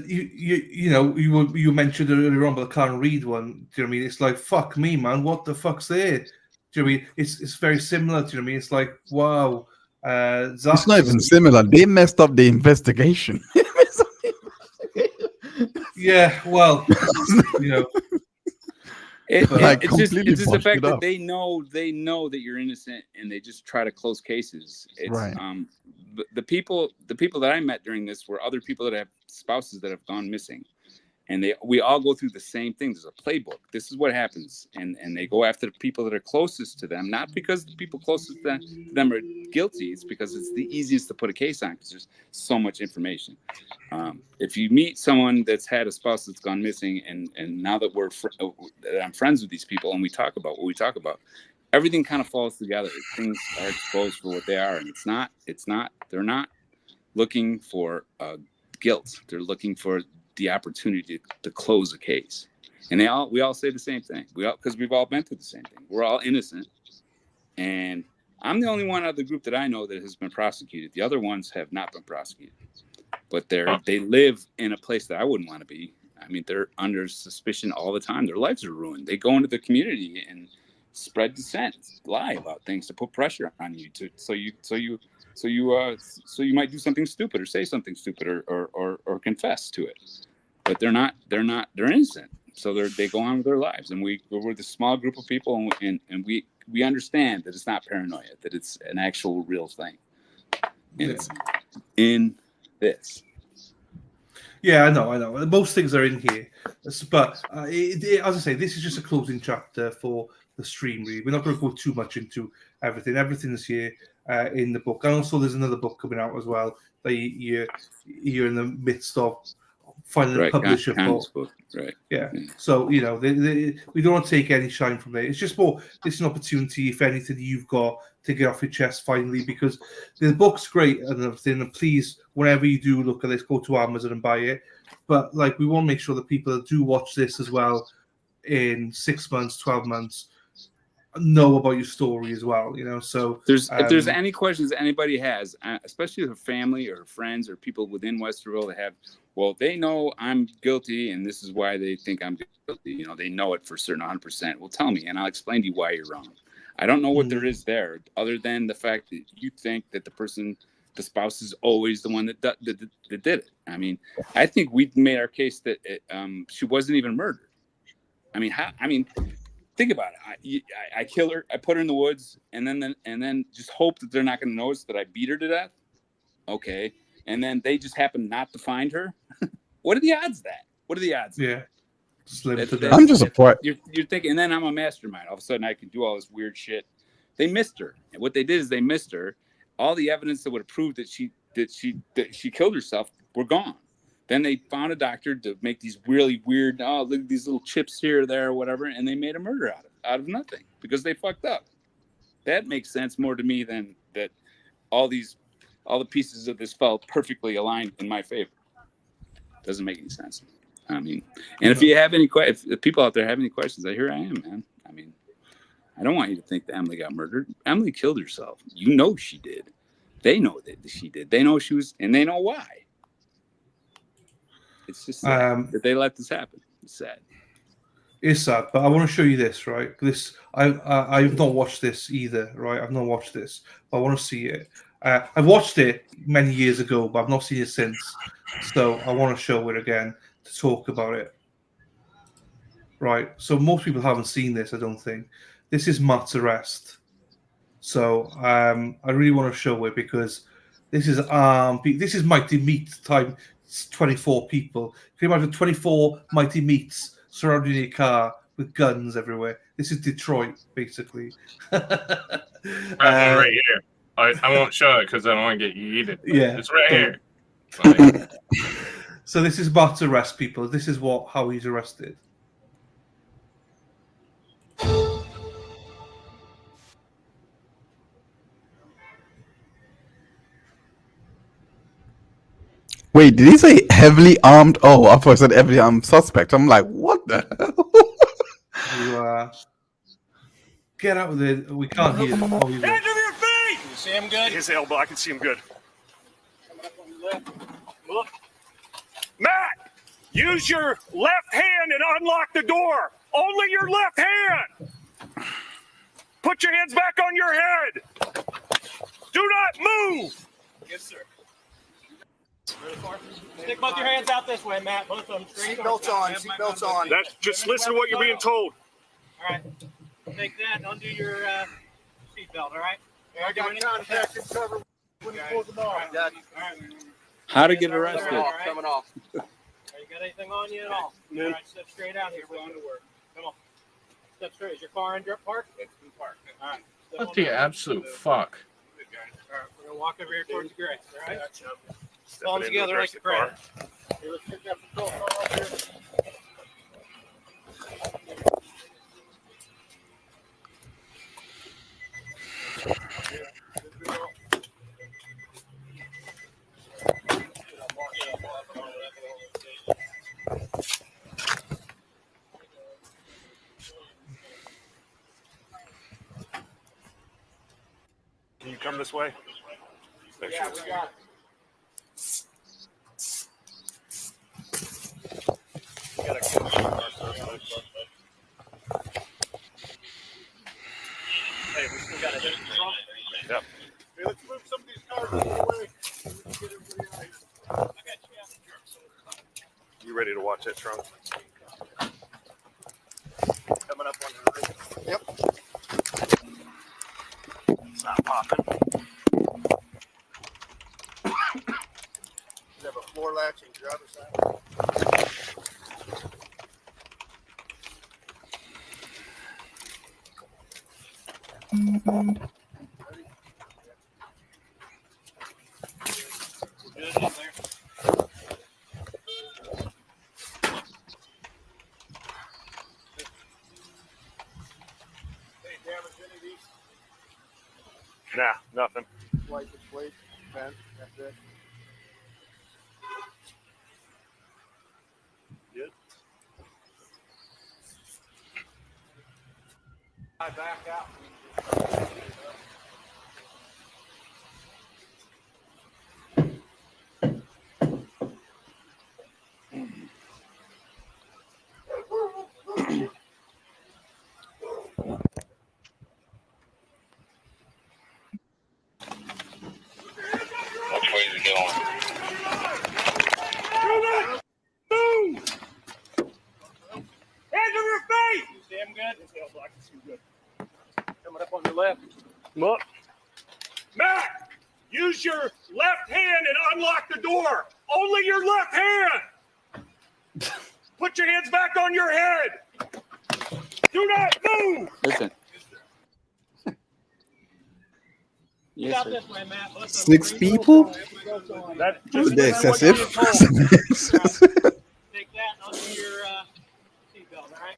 You mentioned earlier on about the Karen Reed one. Do you know what I mean? It's like, fuck me, man. What the fuck's there? Do you know what I mean? It's very similar. Do you know what I mean? It's like, wow. It's not even similar. They messed up the investigation. Yeah, well, it's just the fact that they know that you're innocent, and they just try to close cases. It's, right. The people that I met during this were other people that have spouses that have gone missing, and we all go through the same thing. There's a playbook. This is what happens, and they go after the people that are closest to them, not because the people closest to them are guilty. It's because it's the easiest to put a case on because there's so much information. If you meet someone that's had a spouse that's gone missing, and now that I'm friends with these people and we talk about what we talk about, everything kind of falls together. Things are exposed for what they are, and they're not looking for guilt. They're looking for the opportunity to close a case. And we all say the same thing. Because we've all been through the same thing. We're all innocent. And I'm the only one out of the group that I know that has been prosecuted. The other ones have not been prosecuted. But they live in a place that I wouldn't want to be. I mean, they're under suspicion all the time. Their lives are ruined. They go into the community and spread dissent, lie about things to put pressure on you so you might do something stupid or say something stupid or confess to it. But they're innocent. So they go on with their lives, and we're the small group of people, and we understand that it's not paranoia, that it's an actual real thing, and it's in this. Yeah, I know. Most things are in here, but as I say, this is just a closing chapter for the stream. Really, we're not going to go too much into everything. Everything's here in the book, and also there's another book coming out as well that you're in the midst of finding a publisher for. Right. Yeah. So we don't want to take any shine from it. It's just more. It's an opportunity, if anything, you've got to get off your chest finally, because the book's great and everything. And please, whenever you do look at this, go to Amazon and buy it. But we want to make sure that people that do watch this as well in 6 months, 12 months, know about your story as well. So if there's any questions anybody has, especially their family or friends or people within Westerville that have, well, they know I'm guilty and this is why they think I'm guilty. They know it for certain 100%. Well, tell me, and I'll explain to you why you're wrong. I don't know what there is there other than the fact that you think that the spouse is always the one that did it. I mean, I think we made our case that she wasn't even murdered. Think about it. I kill her. I put her in the woods, and then just hope that they're not going to notice that I beat her to death. Okay, and then they just happen not to find her. What are the odds of that? What are the odds? Yeah, I'm just surprised. You're thinking, and then I'm a mastermind. All of a sudden, I can do all this weird shit. They missed her, and what they did is they missed her. All the evidence that would have proved that she killed herself were gone. Then they found a doctor to make these really weird, look at these little chips here, there, or whatever, and they made a murder out of nothing because they fucked up. That makes sense more to me than that all these all the pieces of this fell perfectly aligned in my favor. Doesn't make any sense. I mean, and if you have any questions, if people out there have any questions, here I am, man. I mean, I don't want you to think that Emily got murdered. Emily killed herself. You know she did. They know that she did. They know she was, and they know why. It's just sad that they let this happen. It's sad. It's sad, but I want to show you this, right? I've not watched this either, right? I've not watched this, but I want to see it. I watched it many years ago, but I've not seen it since. So I want to show it again to talk about it. Right. So most people haven't seen this, I don't think. This is Matt's arrest. So I really want to show it because this is Mighty Meat time. 24 people. Can you imagine 24 Mighty Meats surrounding a car with guns everywhere? This is Detroit, basically. Right here. I won't show it because I don't want to get yeeted. Yeah, it's right here. So this is Matt's arrest, people. This is how he's arrested. Wait, did he say heavily armed? Oh, I thought he said heavily armed suspect. I'm like, what the hell? You get out of there. We can't hear him. Oh, Hands over your feet! You see him good? His elbow, I can see him good. Look. Matt, use your left hand and unlock the door. Only your left hand. Put your hands back on your head. Do not move. Yes, sir. Stick both your hands out this way, Matt. Both of them straight. Seatbelts on. Seatbelts on. That's just listen to what you're being told. All right. Take that and undo your seatbelt, all right? I got contact and cover when he pulls the ball. All right. How to get arrested? Coming off. You got anything on you at all? No. All right, step straight out here. We're going to work. Come on. Step straight. Is your car in park? It's in park. All right. What the absolute fuck? All right, we're going to walk over here towards the gray, all right? Stepping Palms into together the like the car. crowd. Here, let's pick up the patrol car up here. Can you come this way? Make sure Yeah, it's- we got it. Hey, we still got a hit. Yep. Hey, let's move some of these cars out of the way. Get everybody out. You ready to watch that trunk? Coming up on the right. Yep. It's not popping. You have a floor latch and driver's side. Hey, damage any of these? Nah, nothing. Wipe this plate, vent, that's it. Good. I back out. Which way are you going? Move! Hands over your face! You see him good? His elbow, I can see him good. Coming up on your left. Look. Matt, use your left hand and unlock the door. Only your left hand. Put your hands back on your head. Do not move. Listen. Get Yes, out sir. this way, Matt. Both of them 6 straight. people? That's That's just listen to what excessive. you're being told. Take that and undo your seatbelt, all right?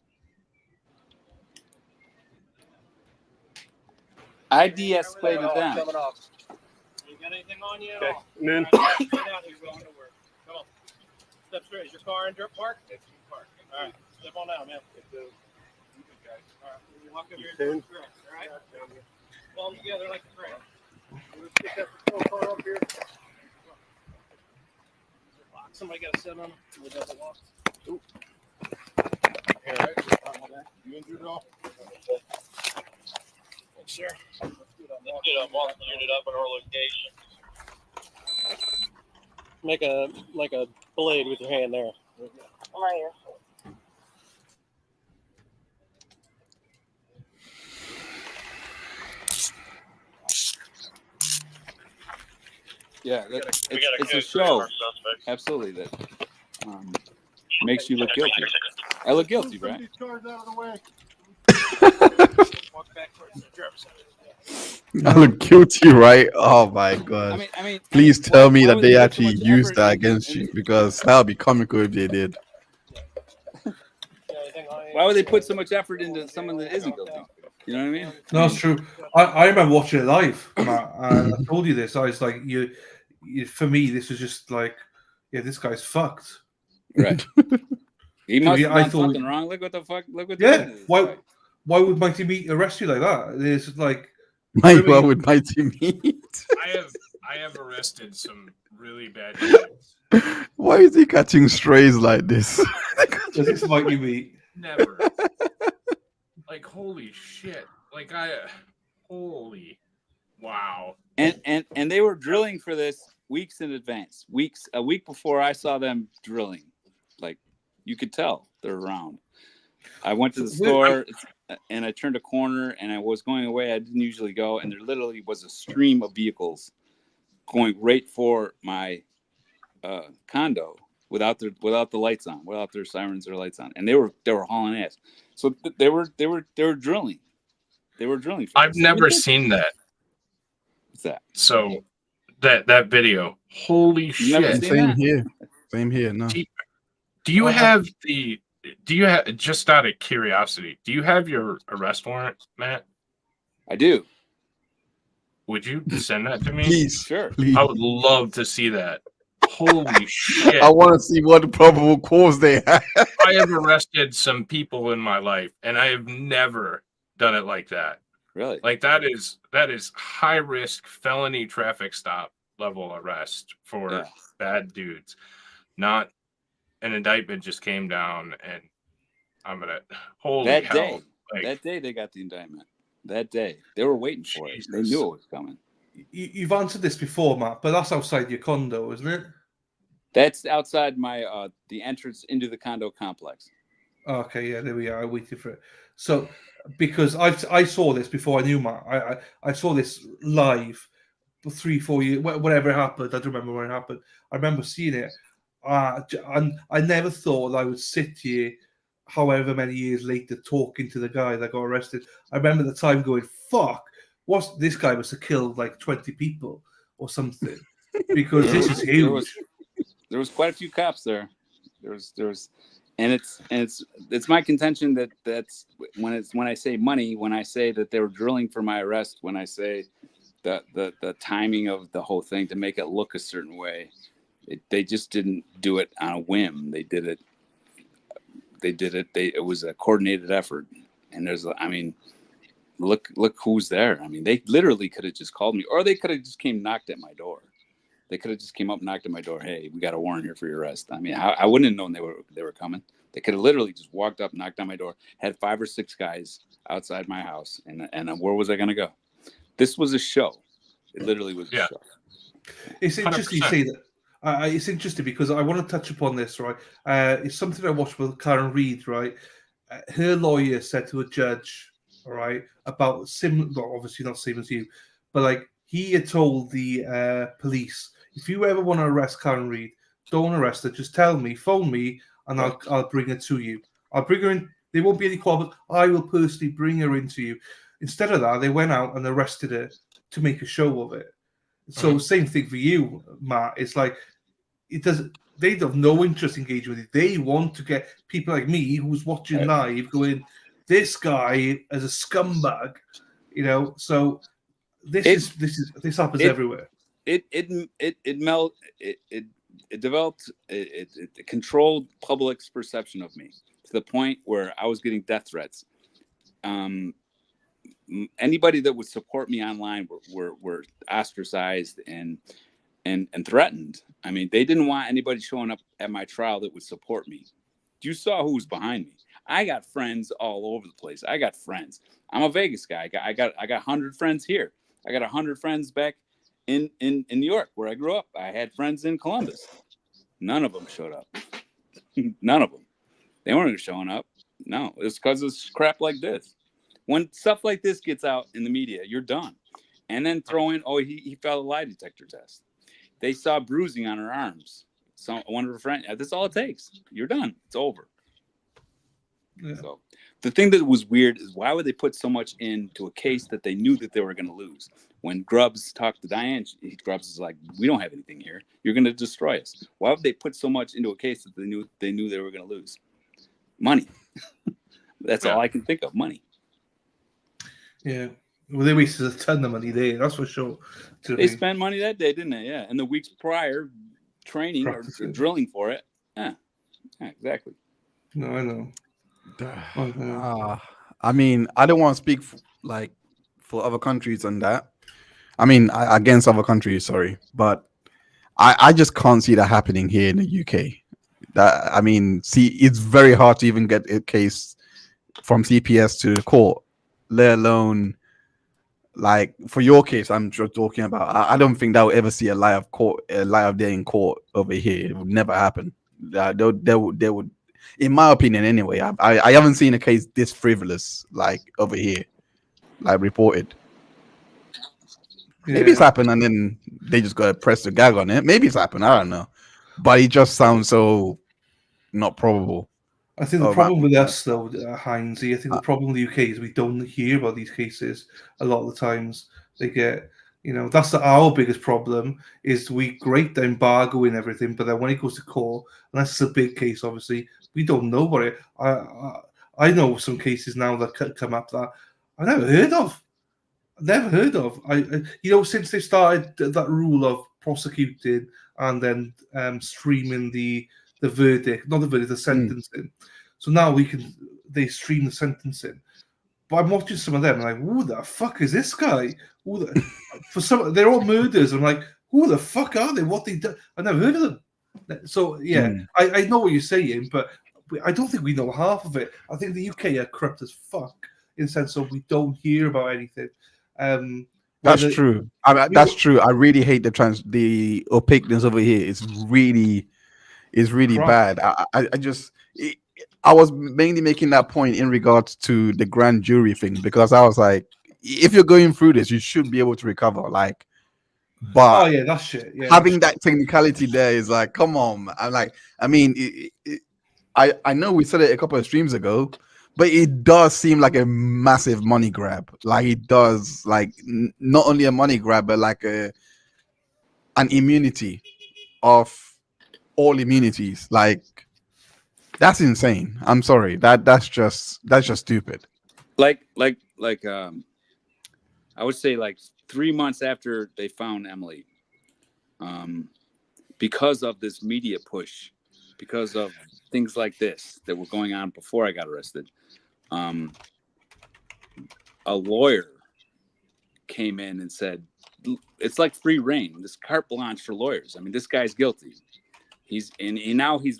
I de-escalated them. Coming off. You got got anything on you at Okay. all? And then All right, get out here. We're going to work. Come on. Step straight. Is your car in dirt park? It's in park. All right. Step on down, man. All right. We'll walk over here and do the correct. All right. Pull them together like a friend. Let's get that patrol car up here. Somebody got to sit on them. We'll double walk. All right. You injured at all? Thanks, sir. Get a walk unit up at our location. Make a blade with your hand there. I'm right here. Yeah, We it's gotta a go through show. our suspects. Absolutely, that makes you look guilty. I look guilty, Move right? these cars out of the way. Walk back towards the driver's side. I look guilty, right? Oh my god. I mean, Please tell me why that would they put so actually much used effort that into- against you, because that would be comical if they did. Why would they put so much effort into someone that isn't guilty? You know what I mean? No, it's true. I remember watching it live, Matt, and I told you this. I was like, you, for me, this was just like, yeah, this guy's fucked. Right. He must Yeah, have I done thought- something wrong. Look what the fuck. Look what. Yeah. they did to this Why? guy. Why would Mighty Meat arrest you like that? It's like, My I mean- God, with Mighty Meat. I have arrested some really bad dudes. Why is he catching strays like this? does this Mighty Meat? Never. Like, holy shit. Like, holy wow. And they were drilling for this weeks in advance. A week before I saw them drilling. Like, you could tell they're around. I went to the store and I turned a corner and I was going away. I didn't usually go, and there literally was a stream of vehicles going right for my condo without the lights on, without their sirens or lights on, and they were hauling ass. So they were drilling. They were drilling. For I've this. never seen that. What's that? So that video. Holy You've never shit. seen Same that? here. Same here. No. Do you have just out of curiosity, do you have your arrest warrant, Matt? I do. Would you send that to me? Please. Sure. Please. I would love to see that. Holy shit. I want to see what the probable cause they have. I have arrested some people in my life, and I have never done it like that. Really? Like that is high risk felony traffic stop level arrest for Yeah. bad dudes. Not an indictment just came down and I'm gonna holy That hell. day. Like, That day they got the indictment. That day. They were waiting for it. They Jesus. knew it was coming. You've answered this before, Matt, but that's outside your condo, isn't it? That's outside my the entrance into the condo complex. Okay, yeah, there we are. I waited for it. So, because I saw this before I knew Matt. I saw this live 3-4 years, whatever happened. I don't remember when it happened. I remember seeing it. And I never thought I would sit here, however many years later, talking to the guy that got arrested. I remember the time going, "Fuck, this guy must have killed like 20 people or something," because this is huge. There was quite a few cops there. There was, and it's my contention that's when I say money, when I say that they were drilling for my arrest, when I say the timing of the whole thing to make it look a certain way, they just didn't do it on a whim. They did it. It was a coordinated effort. And look who's there. I mean, they literally could have just called me, or they could have just came knocked at my door. They could have just came up and knocked at my door. "Hey, we got a warrant here for your arrest." I mean, I wouldn't have known they were coming. They could have literally just walked up, knocked on my door, had 5 or 6 guys outside my house, and where was I going to go? This was a show. It literally was a show. It's interesting you 100%. say that. It's interesting because I want to touch upon this, right? It's something I watched with Karen Reed, right? Her lawyer said to a judge, all right, about well, obviously not same as you, but like he had told the police, if you ever want to arrest Karen Reed, don't arrest her. Just tell me, phone me, and I'll bring her to you. I'll bring her in. There won't be any quarrel. I will personally bring her into you. Instead of that, they went out and arrested her to make a show of it. So same thing for you, Matt. It's like they have no interest in engaging with you. They want to get people like me who's watching live going, this guy is a scumbag, you know. So this happens everywhere. it developed it controlled public's perception of me to the point where I was getting death threats. Anybody that would support me online were ostracized and threatened. I mean, they didn't want anybody showing up at my trial that would support me. You saw who was behind me. I got friends all over the place. I got friends. I'm a Vegas guy. I got 100 friends here. I got 100 friends back in New York where I grew up. I had friends in Columbus. None of them showed up. None of them. They weren't showing up. No, it's because of crap like this. When stuff like this gets out in the media, you're done. And then throw in, oh, he failed a lie detector test. They saw bruising on her arms. One of her friends. That's all it takes. You're done. It's over. Yeah. So the thing that was weird is why would they put so much into a case that they knew that they were going to lose? When Grubbs talked to Diane, Grubbs is like, "We don't have anything here. You're going to destroy us." Why would they put so much into a case that they knew they were going to lose? Money. That's all I can think of. Yeah. Well, they wasted a ton of money there. That's for sure. They spent money that day, didn't they? Yeah. And the weeks prior, training or drilling for it. Yeah. Exactly. No, I know. I mean, I don't want to speak for other countries on that. I mean, against other countries, sorry, but I just can't see that happening here in the UK. That, I mean, see, it's very hard to even get a case from CPS to the court, let alone like for your case. I'm just talking about. I don't think that will ever see a live day in court over here. It would never happen. They would. In my opinion, anyway, I haven't seen a case this frivolous like over here, like reported. Yeah. Maybe it's happened and then they just got to press the gag on it. Maybe it's happened. I don't know, but it just sounds so not probable. I think the problem with us, though, Heinzie, I think the problem with the UK is we don't hear about these cases a lot of the times. They get, that's our biggest problem is we grate the embargo and everything, but then when it goes to court, unless it's a big case, obviously, we don't know about it. I know some cases now that come up that I've never heard of. Since they started that rule of prosecuting and then streaming the verdict, not the verdict, the sentencing. So now they stream the sentencing. But I'm watching some of them and I'm like, who the fuck is this guy? They're all murders. I'm like, who the fuck are they? What they do? I've never heard of them. So yeah, I know what you're saying, but I don't think we know half of it. I think the UK are corrupt as fuck in the sense of we don't hear about anything. That's true. That's true. I really hate the opaqueness over here. It's really bad. I was mainly making that point in regards to the grand jury thing because I was like, if you're going through this, you should be able to recover. Like, but oh yeah, that's shit. Yeah, having that technicality there is like, come on. I'm like, I mean, I know we said it a couple of streams ago, but it does seem like a massive money grab. Like it does, like not only a money grab, but like an immunity of all immunities. Like that's insane. I'm sorry. That's just stupid. Like I would say like 3 months after they found Emily, because of this media push, because of things like this that were going on before I got arrested, a lawyer came in and said, it's like free reign, this carte blanche for lawyers. I mean, this guy's guilty.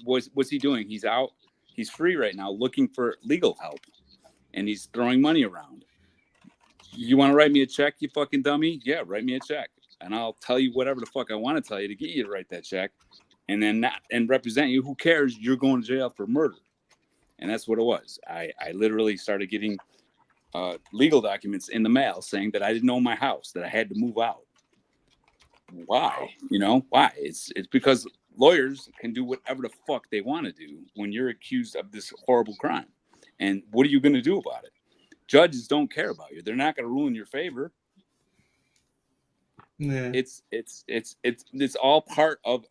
What's he doing? He's out. He's free right now looking for legal help and he's throwing money around. You want to write me a check, you fucking dummy? Yeah, write me a check. And I'll tell you whatever the fuck I want to tell you to get you to write that check and then represent you. Who cares? You're going to jail for murder. And that's what it was. I literally started getting legal documents in the mail saying that I didn't own my house, that I had to move out. Why? Why? It's because lawyers can do whatever the fuck they want to do when you're accused of this horrible crime. And what are you going to do about it? Judges don't care about you. They're not going to rule in your favor. Yeah. It's all part of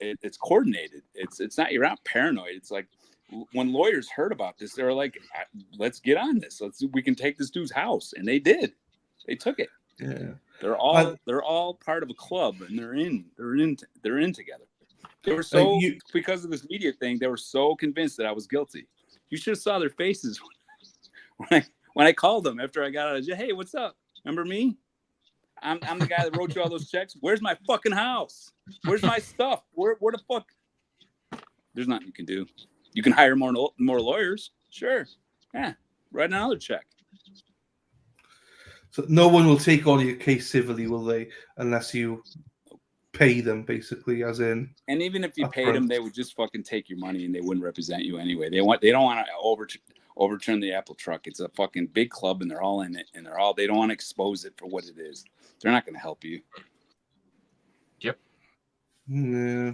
it's coordinated. It's not, you're not paranoid. It's like when lawyers heard about this, they were like, let's get on this. We can take this dude's house. And they did. They took it. Yeah. They're all part of a club, and they're in together. They were so because of this media thing. They were so convinced that I was guilty. You should have saw their faces when I called them after I got out of jail. Hey, what's up? Remember me? I'm the guy that wrote you all those checks. Where's my fucking house? Where's my stuff? Where the fuck? There's nothing you can do. You can hire more lawyers. Sure. Yeah. Write another check. So no one will take on your case civilly, will they? Unless you pay them, basically, as in. And even if you paid them, they would just fucking take your money and they wouldn't represent you anyway. They don't want to overturn the Apple truck. It's a fucking big club and they're all in it and they don't want to expose it for what it is. They're not going to help you. Yep. Yeah.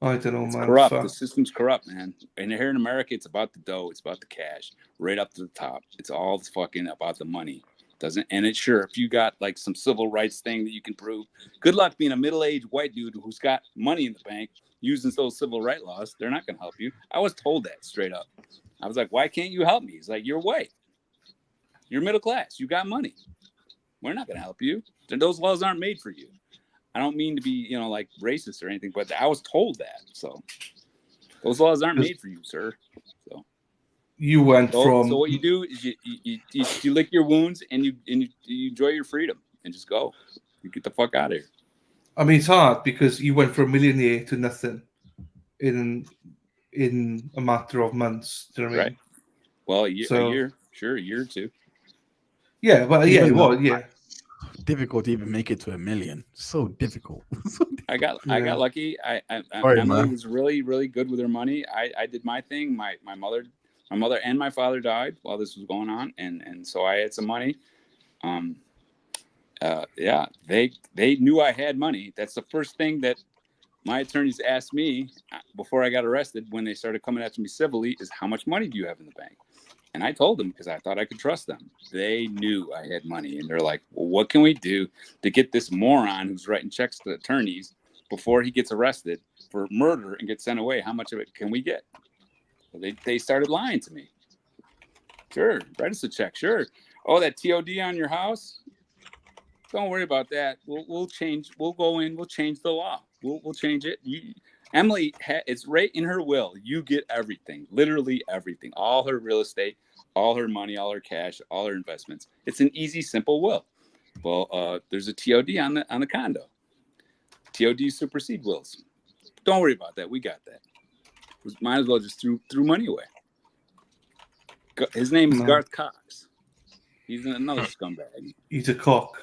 I don't know, It's man. corrupt. The system's corrupt, man. And here in America, it's about the dough. It's about the cash, right up to the top. It's all fucking about the money. And it's sure if you got like some civil rights thing that you can prove, good luck being a middle-aged white dude who's got money in the bank using those civil rights laws. They're not going to help you. I was told that straight up. I was like, why can't you help me? He's like, you're white. You're middle class. You got money. We're not going to help you. Those laws aren't made for you. I don't mean to be, like racist or anything, but I was told that. So those laws aren't made for you, sir. So you went from. So what you do is you lick your wounds and you enjoy your freedom and just go. You get the fuck out of here. I mean, it's hard because you went from a millionaire to nothing in a matter of months. Do you know what I mean? Right. Well, a year, sure, a year or two. Yeah, well, yeah. Difficult to even make it to 1 million. So difficult. I got lucky. Emily was really, really good with her money. I did my thing. My mother and my father died while this was going on, and so I had some money. They knew I had money. That's the first thing that my attorneys asked me before I got arrested when they started coming after me civilly is how much money do you have in the bank? And I told them because I thought I could trust them. They knew I had money. And they're like, well, what can we do to get this moron who's writing checks to attorneys before he gets arrested for murder and gets sent away? How much of it can we get? Well, they started lying to me. Sure, write us a check. Sure. Oh, that TOD on your house? Don't worry about that. We'll change. We'll go in. We'll change the law. We'll change it. Emily, it's right in her will. You get everything, literally everything, all her real estate, all her money, all her cash, all her investments. It's an easy, simple will. Well, there's a TOD on the condo. TOD supersede wills. Don't worry about that. We got that. Might as well just threw money away. His name is Garth Cox. He's another scumbag. He's a cock.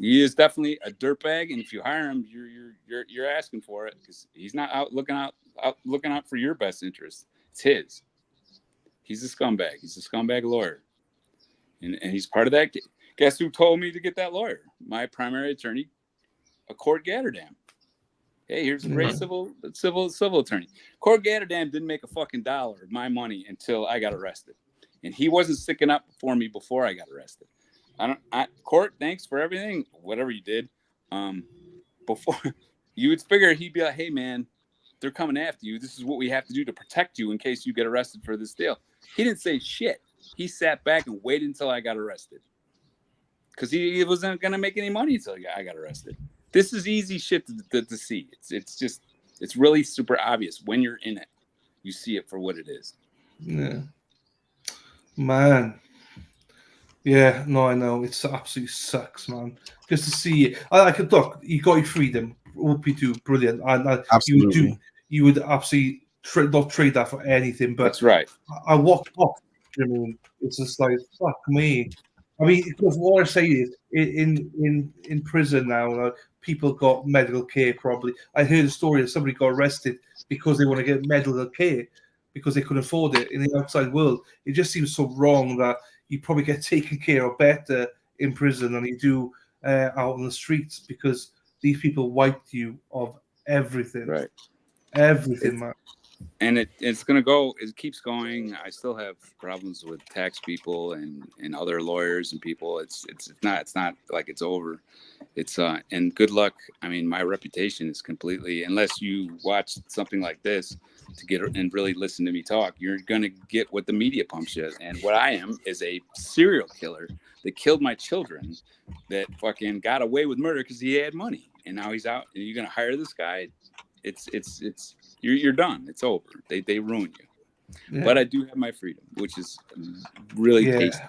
He is definitely a dirtbag, and if you hire him, you're asking for it because he's not out looking out for your best interest. It's his. He's a scumbag. He's a scumbag lawyer, and he's part of that. Guess who told me to get that lawyer? My primary attorney, a Court Gatterdam. Hey, here's a great civil attorney. Court Gatterdam didn't make a fucking dollar of my money until I got arrested, and he wasn't sticking up for me before I got arrested. Court, thanks for everything, whatever you did. Before you would figure he'd be like, hey man, they're coming after you. This is what we have to do to protect you in case you get arrested for this deal. He didn't say shit. He sat back and waited until I got arrested. Because he wasn't gonna make any money until I got arrested. This is easy shit to see. It's really super obvious when you're in it. You see it for what it is. Yeah. Man. Yeah, no, I know. It absolutely sucks, man. Just to see it. I could look, you got your freedom. Hope you do brilliant. Absolutely. You would absolutely not trade that for anything. But that's right. I walked off. I mean, it's just like, fuck me. I mean, because what I say is, in prison now, people got medical care probably. I heard a story of somebody got arrested because they want to get medical care because they couldn't afford it in the outside world. It just seems so wrong that you probably get taken care of better in prison than you do out on the streets because these people wiped you of everything. Right. Everything, man. and it's gonna go. It keeps going. I still have problems with tax people and other lawyers and people. It's not like it's over. It's and good luck. I mean, my reputation is completely, unless you watch something like this to get and really listen to me talk, you're gonna get what the media pumps you. And what I am is a serial killer that killed my children, that fucking got away with murder because he had money, and now he's out. And you're gonna hire this guy? It's you're done. It's over. They ruin you. Yeah. But I do have my freedom, which is really tasty.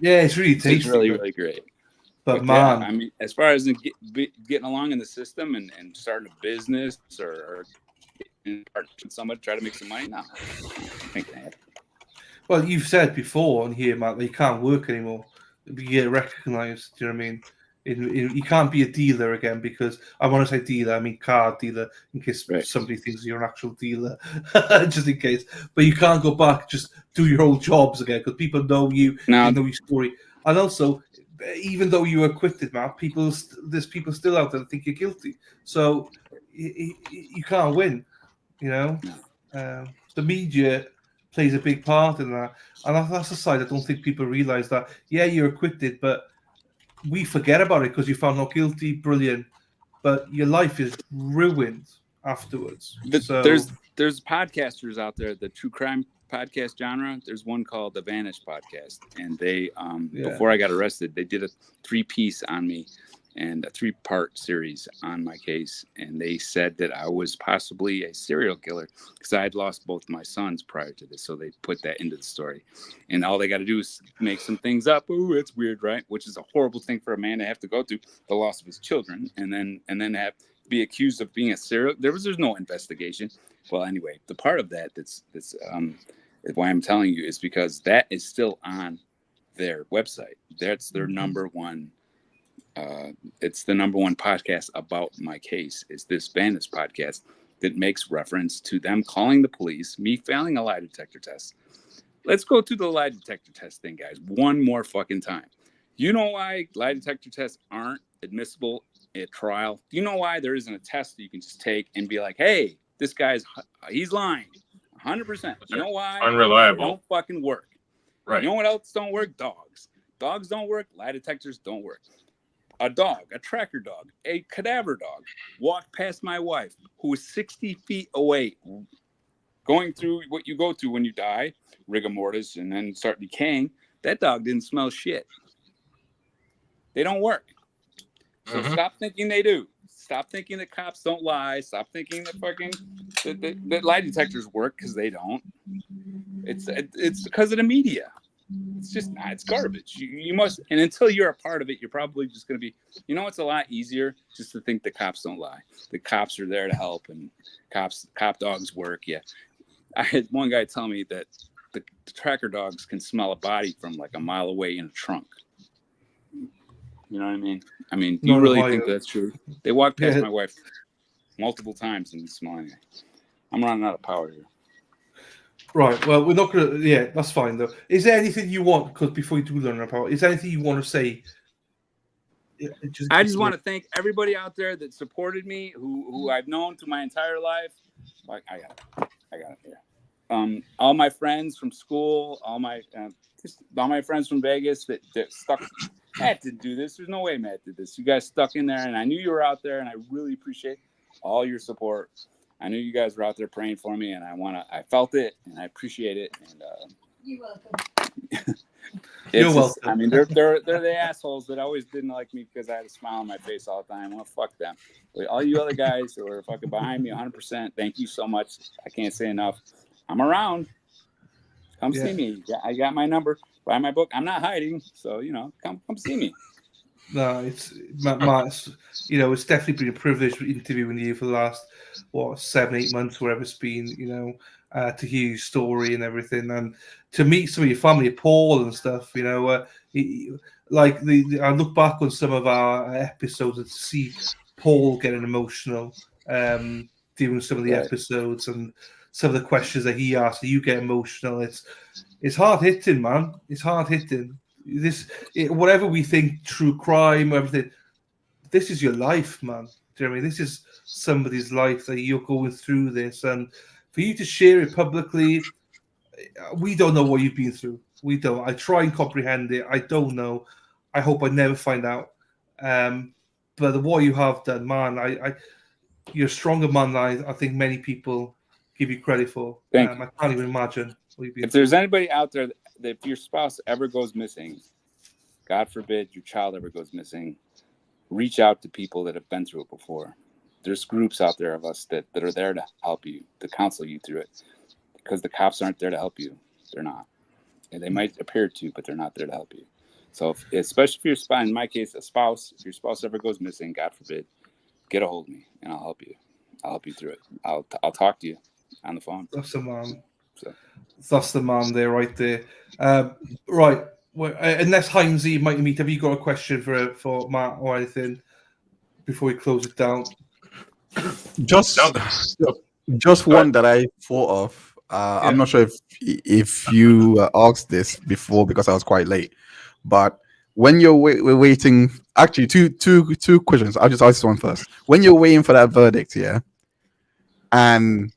Yeah, it's really tasty. It's really great. But man, yeah, I mean, as far as getting along in the system and starting a business or somebody try to make some money, no, I think that. Well, you've said before on here, Matt, that you can't work anymore. You get recognised. Do you know what I mean? You can't be a dealer again, because I want to say dealer, I mean car dealer, in case somebody thinks you're an actual dealer, just in case. But you can't go back, just do your old jobs again, because people know you, know your story. And also, even though you were acquitted, Matt, there's people still out there that think you're guilty. So you can't win, you know. The media plays a big part in that, and that's a side I don't think people realise, that yeah, you're acquitted, but we forget about it because you found not guilty. Brilliant, but your life is ruined afterwards. There's podcasters out there, the true crime podcast genre. There's one called the Vanish Podcast, and they before I got arrested, they did a 3-piece on me and a 3-part series on my case, and they said that I was possibly a serial killer because I had lost both my sons prior to this, so they put that into the story. And all they got to do is make some things up. Oh, it's weird, right? Which is a horrible thing for a man to have to go through, the loss of his children, and then have be accused of being a serial. There's no investigation. Well, anyway, the part of that that's why I'm telling you is because that is still on their website. That's their number one. It's the number one podcast about my case, is this Vanish podcast that makes reference to them calling the police, me failing a lie detector test. Let's go through the lie detector test thing, guys, one more fucking time. You know why lie detector tests aren't admissible at trial? Do you know why there isn't a test that you can just take and be like, hey, this he's lying 100%? You know why? Unreliable. They don't fucking work. Right. You know what else don't work? Dogs don't work. Lie detectors don't work. A dog, a tracker dog, a cadaver dog walked past my wife, who was 60 feet away, going through what you go through when you die, rigor mortis, and then start decaying. That dog didn't smell shit. They don't work. So stop thinking they do. Stop thinking that cops don't lie. Stop thinking that that lie detectors work, because they don't. It's because of the media. It's just not. It's garbage. You must, and until you're a part of it, you're probably just going to be. You know, it's a lot easier just to think the cops don't lie. The cops are there to help, and cop dogs work. Yeah, I had one guy tell me that the tracker dogs can smell a body from like a mile away in a trunk. You know what I mean? Do you really think that's true? They walked past my wife multiple times and didn't smell anything. I'm running out of power here. Right. Well, we're not going to. Yeah, that's fine though. Is there anything you want? Because before you do learn about, is there anything you want to say? I just want to thank everybody out there that supported me, who I've known through my entire life. Like I got it here. All my friends from school, all my friends from Vegas that stuck. Matt didn't do this. There's no way Matt did this. You guys stuck in there, and I knew you were out there, and I really appreciate all your support. I knew you guys were out there praying for me, and I felt it, and I appreciate it. And you're welcome. You're welcome. They're the assholes that always didn't like me because I had a smile on my face all the time. Well, fuck them. But all you other guys who are fucking behind me 100%, thank you so much. I can't say enough. I'm around. Come see me. I got my number. Buy my book. I'm not hiding, so come see me. No, it's Matt. It's definitely been a privilege interviewing you for the last 7-8 months, wherever it's been. To hear your story and everything, and to meet some of your family, Paul and stuff. I look back on some of our episodes and see Paul getting emotional, doing some of the episodes and some of the questions that he asked. You get emotional. It's hard hitting, man. It's hard hitting. Whatever we think, true crime, everything. This is your life, man. Do you know what I mean? This is somebody's life that you're going through this, and For you to share it publicly, we don't know what you've been through. We don't. I try and comprehend it. I don't know. I hope I never find out. But what you have done, man, you're a stronger man than I think many people give you credit for. Thank you. I can't even imagine what you've been If there's anybody out there that if your spouse ever goes missing, God forbid your child ever goes missing, reach out to people that have been through it before. There's groups out there of us that are there to help you, to counsel you through it. Because the cops aren't there to help you. They're not. And they might appear to, but they're not there to help you. So, especially if your spouse, in my case, a spouse, if your spouse ever goes missing, God forbid, get a hold of me and I'll help you. I'll help you through it. I'll talk to you on the phone. That's the man. So. That's the man there, right there. Right. Well, unless Heinze, Mighty Meat, have you got a question for Matt or anything before we close it down? Just one that I thought of. I'm not sure if you asked this before because I was quite late. But when you're waiting, actually, two questions. I'll just ask this one first. When you're waiting for that verdict, and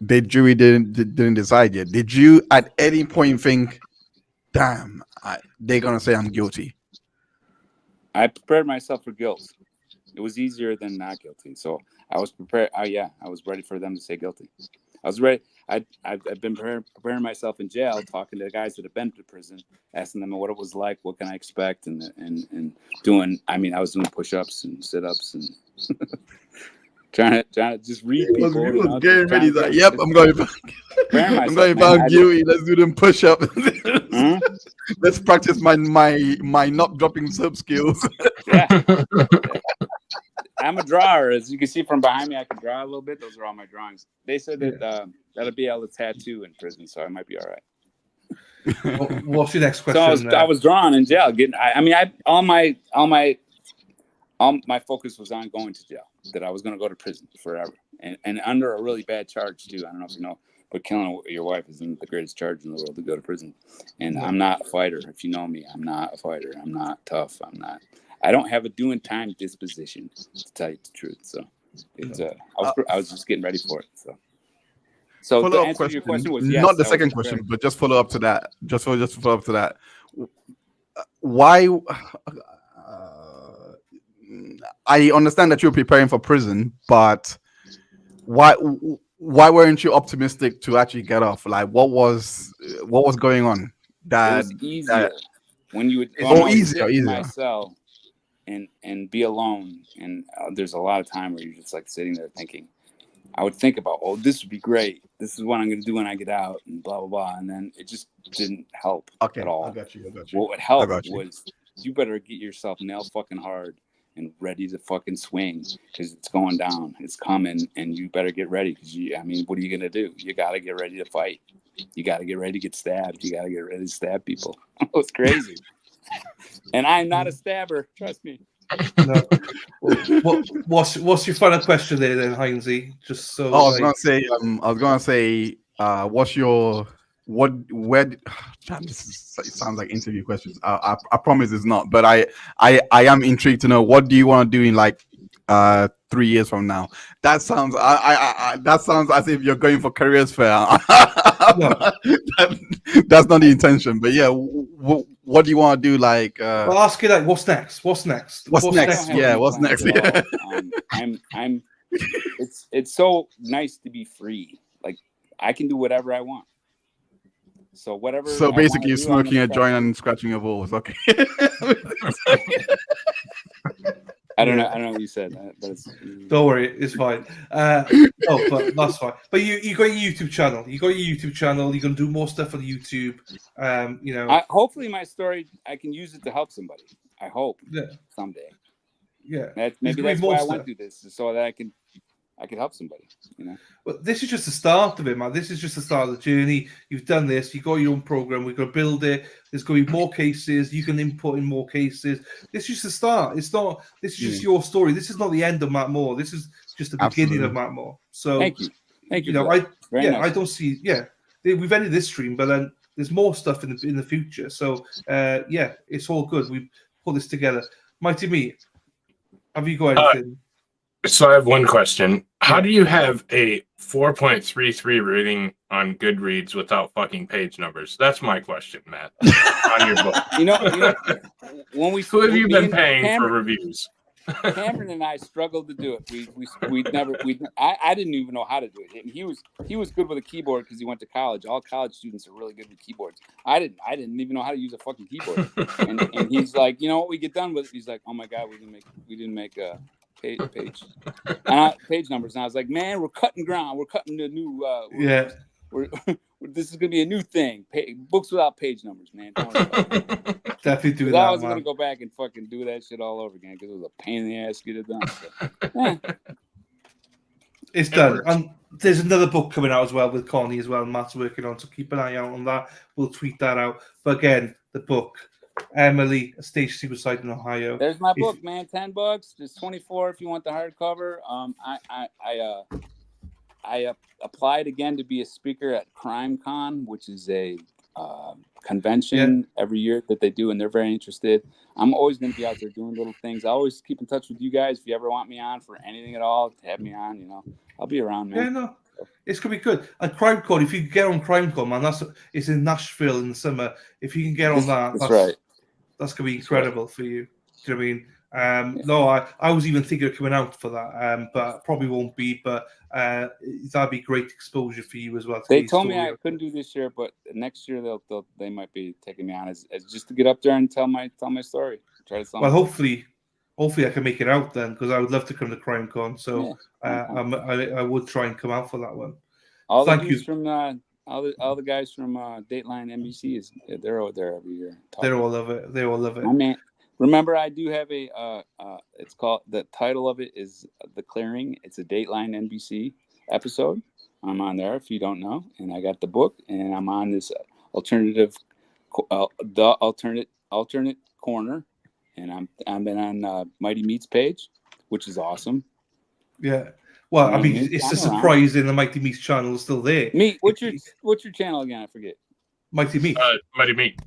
the jury didn't decide yet, did you at any point think, damn, they're gonna say I'm guilty? I prepared myself for guilt. It was easier than not guilty. So I was prepared. I was ready for them to say guilty. I was ready. I've been preparing myself in jail, talking to the guys that have been to prison, asking them what it was like, what can I expect, and doing. I mean, I was doing push-ups and sit-ups and trying to just read people. Getting ready. Like, yep, I'm going back. I'm going back guilty. Let's do them push-ups. Let's practice my not dropping soap skills. Yeah. I'm a drawer. As you can see from behind me, I can draw a little bit. Those are all my drawings. They said that that'll be able to tattoo in prison, so I might be all right. What's your next question? So I was drawn in jail. All my focus was on going to jail. That I was going to go to prison forever, and under a really bad charge too. I don't know if you know, but killing your wife isn't the greatest charge in the world to go to prison. And I'm not a fighter. If you know me, I'm not a fighter. I'm not tough. I don't have a doing time disposition, to tell you the truth. So I was just getting ready for it. So the answer to your question was yes. Not the second question, but just follow up to that. Just follow up to that. Why? I understand that you're preparing for prison, but why weren't you optimistic to actually get off? Like, what was going on? That it was easier when you would easier in my cell and be alone. And there's a lot of time where you're just like sitting there thinking. I would think about, this would be great. This is what I'm going to do when I get out, and blah blah blah. And then it just didn't help at all. I got you. What would help was you better get yourself nail fucking hard and ready to fucking swing, because it's going down. It's coming, and you better get ready, because what are you gonna do? You got to get ready to fight. You got to get ready to get stabbed. You got to get ready to stab people. It's crazy. And I'm not a stabber, trust me. No. What's your final question there, then, Heinze? Just so. I was gonna say, what's your it sounds like interview questions. I promise it's not, but I am intrigued to know, what do you want to do in like 3 years from now? That sounds that sounds as if you're going for careers fair. No. That's not the intention, but yeah, what do you want to do? Like, I'll ask you, like, what's next? What's next? Yeah, what's next? Yeah. It's so nice to be free. Like, I can do whatever I want. So whatever. So basically, you're smoking a joint and scratching your balls. Okay. I don't know what you said, but don't worry, it's fine. But that's fine. But you got your YouTube channel. You're gonna do more stuff on YouTube. Hopefully, my story, I can use it to help somebody. I hope. Yeah. Someday. Yeah. Maybe that's why I went through this, so that I can help somebody. But this is just the start of it, man. This is just the start of the journey. You've done this. You got your own program. We're going to build it. There's going to be more cases. You can input in more cases. This is just the start. It's not. This is just your story. This is not the end of Matt Moore. This is just the beginning of Matt Moore. So thank you. I don't see. Yeah, we've ended this stream, but then there's more stuff in the future. So it's all good. We put this together. Mighty Meat, have you got anything? So I have one question. How do you have a 4.33 rating on Goodreads without fucking page numbers? That's my question, Matt. On your book. You know, when we Who have you me been and paying for Cameron- reviews? Cameron and I struggled to do it. I didn't even know how to do it. And he was good with a keyboard because he went to college. All college students are really good with keyboards. I didn't even know how to use a fucking keyboard. And he's like, you know what? We get done with it. He's like, oh my god, we didn't make a page numbers. And I was like, man, we're cutting ground. We're cutting the new. This is gonna be a new thing. Books without page numbers, man. Don't worry about it. Definitely do that. I was gonna go back and fucking do that shit all over again because it was a pain in the ass to get it done. So, It's done. And there's another book coming out as well with Connie as well. Matt's working on, so keep an eye out on that. We'll tweet that out. But again, the book, Emily, A Stage Suicide in Ohio. There's my book, man. $10. It's $24 if you want the hardcover. I applied again to be a speaker at CrimeCon, which is a convention every year that they do, and they're very interested. I'm always going to be out there doing little things. I always keep in touch with you guys. If you ever want me on for anything at all, have me on. You know, I'll be around, man. Yeah, no, it's gonna be good. And CrimeCon, if you can get on CrimeCon, man, it's in Nashville in the summer. If you can get on that's right. That's gonna be incredible for you. Do you know what I mean? No, I was even thinking of coming out for that, but probably won't be. But that'd be great exposure for you as well. They told me I couldn't do this year, but next year they might be taking me on as just to get up there and tell my story. Try to well, hopefully I can make it out then, because I would love to come to CrimeCon. So I would try and come out for that one. Thank you from all the guys from Dateline NBC they're over there every year. They all love it. They all love it. I mean, remember, I do have it's called, the title of it is The Clearing. It's a Dateline NBC episode. I'm on there if you don't know. And I got the book, and I'm on this alternate corner. And I'm been on Mighty Meat's page, which is awesome. Yeah. Well, I mean, it's a surprise in the Mighty Meat channel is still there. Meat, what's your channel again? I forget. Mighty Meat. Mighty Meat.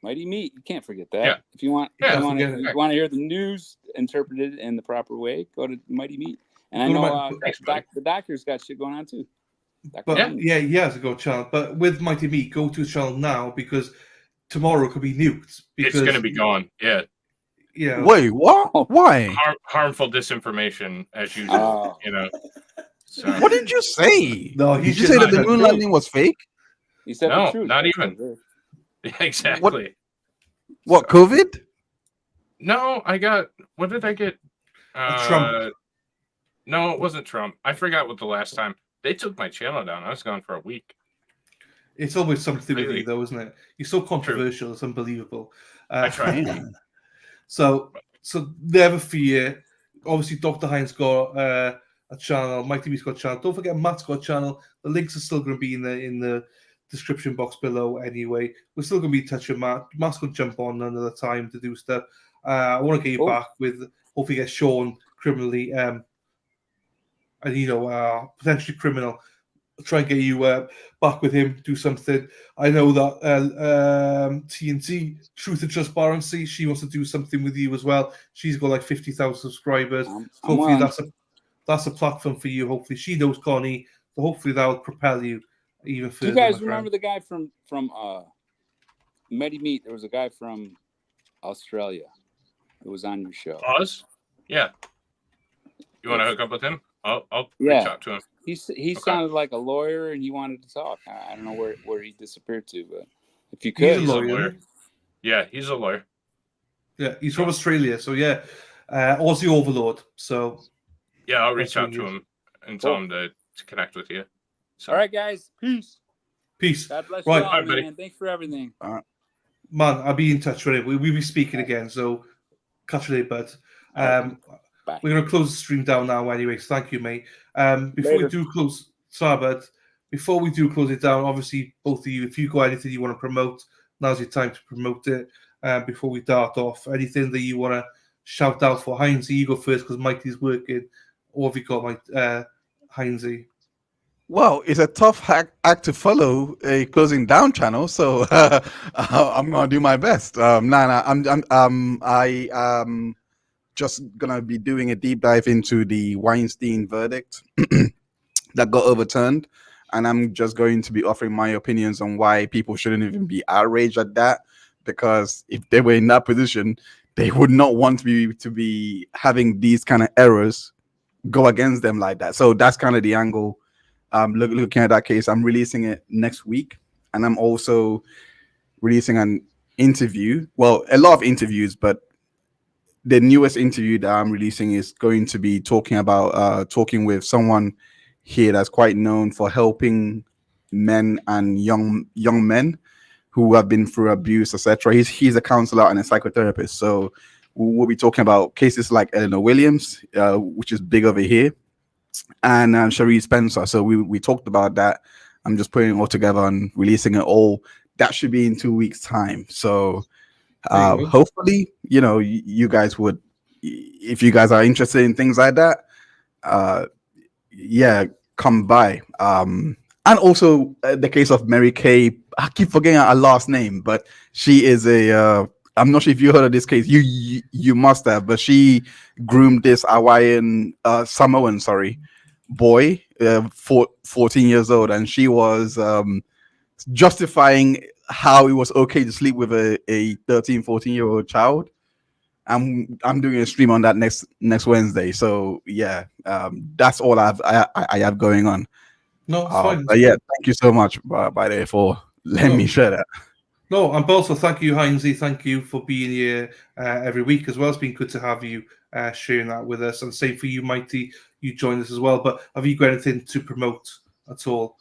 Mighty Meat. You can't forget that. Yeah. If you want to hear the news interpreted in the proper way, go to Mighty Meat. And I know the doctor's got shit going on too. But he has a go channel. But with Mighty Meat, go to his channel now, because tomorrow could be nuked. Because it's going to be gone. Yeah. Yeah. Wait, what? Why? Harmful disinformation, as usual. You know. So. What did you say? No, did you say that the moon landing was fake? He said no, the truth. not even. Yeah, exactly. What? COVID? No, I got. What did I get? Trump. No, it wasn't Trump. I forgot what the last time they took my channel down. I was gone for a week. It's always something with you, though, isn't it? You're so controversial. True. It's unbelievable. I try. So never fear. Obviously, Dr. Hines got a channel. Mighty Meat's got a channel. Don't forget, Matt's got a channel. The links are still going to be in the description box below. Anyway, we're still going to be in touch with Matt. Matt's going to jump on another time to do stuff. I want to get you back with hopefully get Sean criminally, and potentially criminal. Try and get you back with him, do something. I know that TNT, Truth and Transparency, she wants to do something with you as well. She's got like 50,000 subscribers. Hopefully that's a platform for you. Hopefully she knows Connie, so hopefully that will propel you even further. Do you guys remember the guy from Mighty Meat? There was a guy from Australia who was on your show. Oz? Yeah. You want to hook up with him? I'll reach out to him. He sounded like a lawyer, and he wanted to talk. I don't know where he disappeared to, but if you could, he's a lawyer. Yeah, he's a lawyer. Yeah, he's from Australia, so yeah, Aussie overlord. So yeah, I'll reach out to him and tell him to connect with you. So. All right, guys, peace. God bless you all, man. Thanks for everything. Man, I'll be in touch with it. We'll be speaking again, so catch you later, bud. Bye. We're going to close the stream down now anyway, so thank you, mate. Before we do close it down, obviously, both of you, if you got anything you want to promote, now's your time to promote it. Before we dart off, anything that you want to shout out for. Heinze, you go first because Mikey's working. Or have you got Heinze? Well, it's a tough act to follow a closing down channel, so I'm going to do my best. I'm just gonna be doing a deep dive into the Weinstein verdict that got overturned, and I'm just going to be offering my opinions on why people shouldn't even be outraged at that, because if they were in that position, they would not want to be having these kind of errors go against them like that. So that's kind of the angle. Looking at that case, I'm releasing it next week, and I'm also releasing an interview. Well, a lot of interviews, but the newest interview that I'm releasing is going to be talking with someone here that's quite known for helping men and young men who have been through abuse, etc. He's a counselor and a psychotherapist. So we'll be talking about cases like Eleanor Williams, which is big over here, and Cherie Spencer. So we talked about that. I'm just putting it all together and releasing it all. That should be in 2 weeks' time. So hopefully, you guys would, if you guys are interested in things like that, come by. And also the case of Mary Kay. I keep forgetting her last name, but she is I'm not sure if you heard of this case. You must have, but she groomed this Samoan boy, 14 years old, and she was justifying how it was okay to sleep with a 13, 14-year-old child. I'm doing a stream on that next Wednesday. So that's all I have going on. No, it's fine. But thank you so much, by the way, for letting me share that. No, and also thank you, Heinzie. Thank you for being here every week as well. It's been good to have you sharing that with us. And same for you, Mighty. You joined us as well. But have you got anything to promote at all,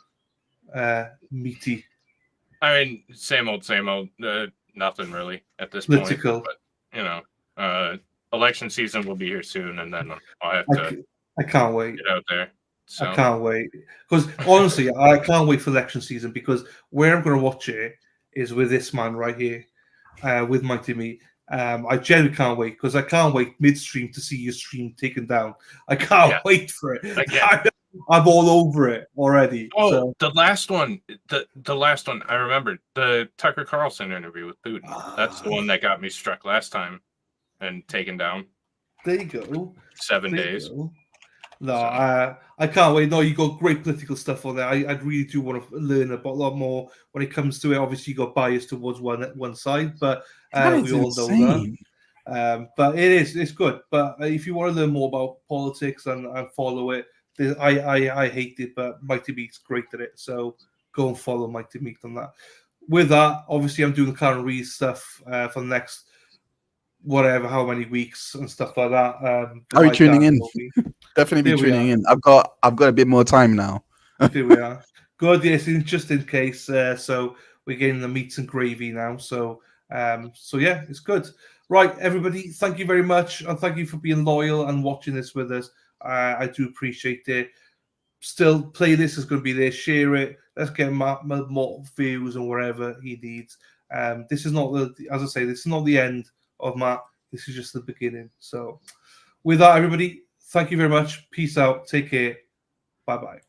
Meaty? I mean, same old. Nothing really at this Political. point. But election season will be here soon, and then I'll have to. I can't wait. Get out there. So. I can't wait, because honestly, I can't wait for election season, because where I'm going to watch it is with this man right here, with Mighty Me. I genuinely can't wait, because I can't wait midstream to see your stream taken down. I can't wait for it. I'm all over it already. Oh, so. the last one, the last one I remembered, the Tucker Carlson interview with Putin. That's the one that got me struck last time and taken down. There you go. 7 days. No, I can't wait. No, you got great political stuff on there. I really do want to learn a lot more when it comes to it. Obviously, you got bias towards one side, but we all know that. But it's good. But if you want to learn more about politics and follow it, I hate it, but Mighty Meat's great at it. So go and follow Mighty Meat on that. With that, obviously, I'm doing the Karen Reed stuff for the next how many weeks and stuff like that. Are you tuning in? Definitely be tuning in. I've got a bit more time now. Here we are. Good, yes, just in case. So we're getting the meats and gravy now. So it's good. Right, everybody, thank you very much, and thank you for being loyal and watching this with us. I do appreciate it. Still, playlist is going to be there. Share it. Let's get more views and whatever he needs. This is not this is not the end of Matt. This is just the beginning. So with that, everybody, thank you very much. Peace out. Take care. Bye-bye.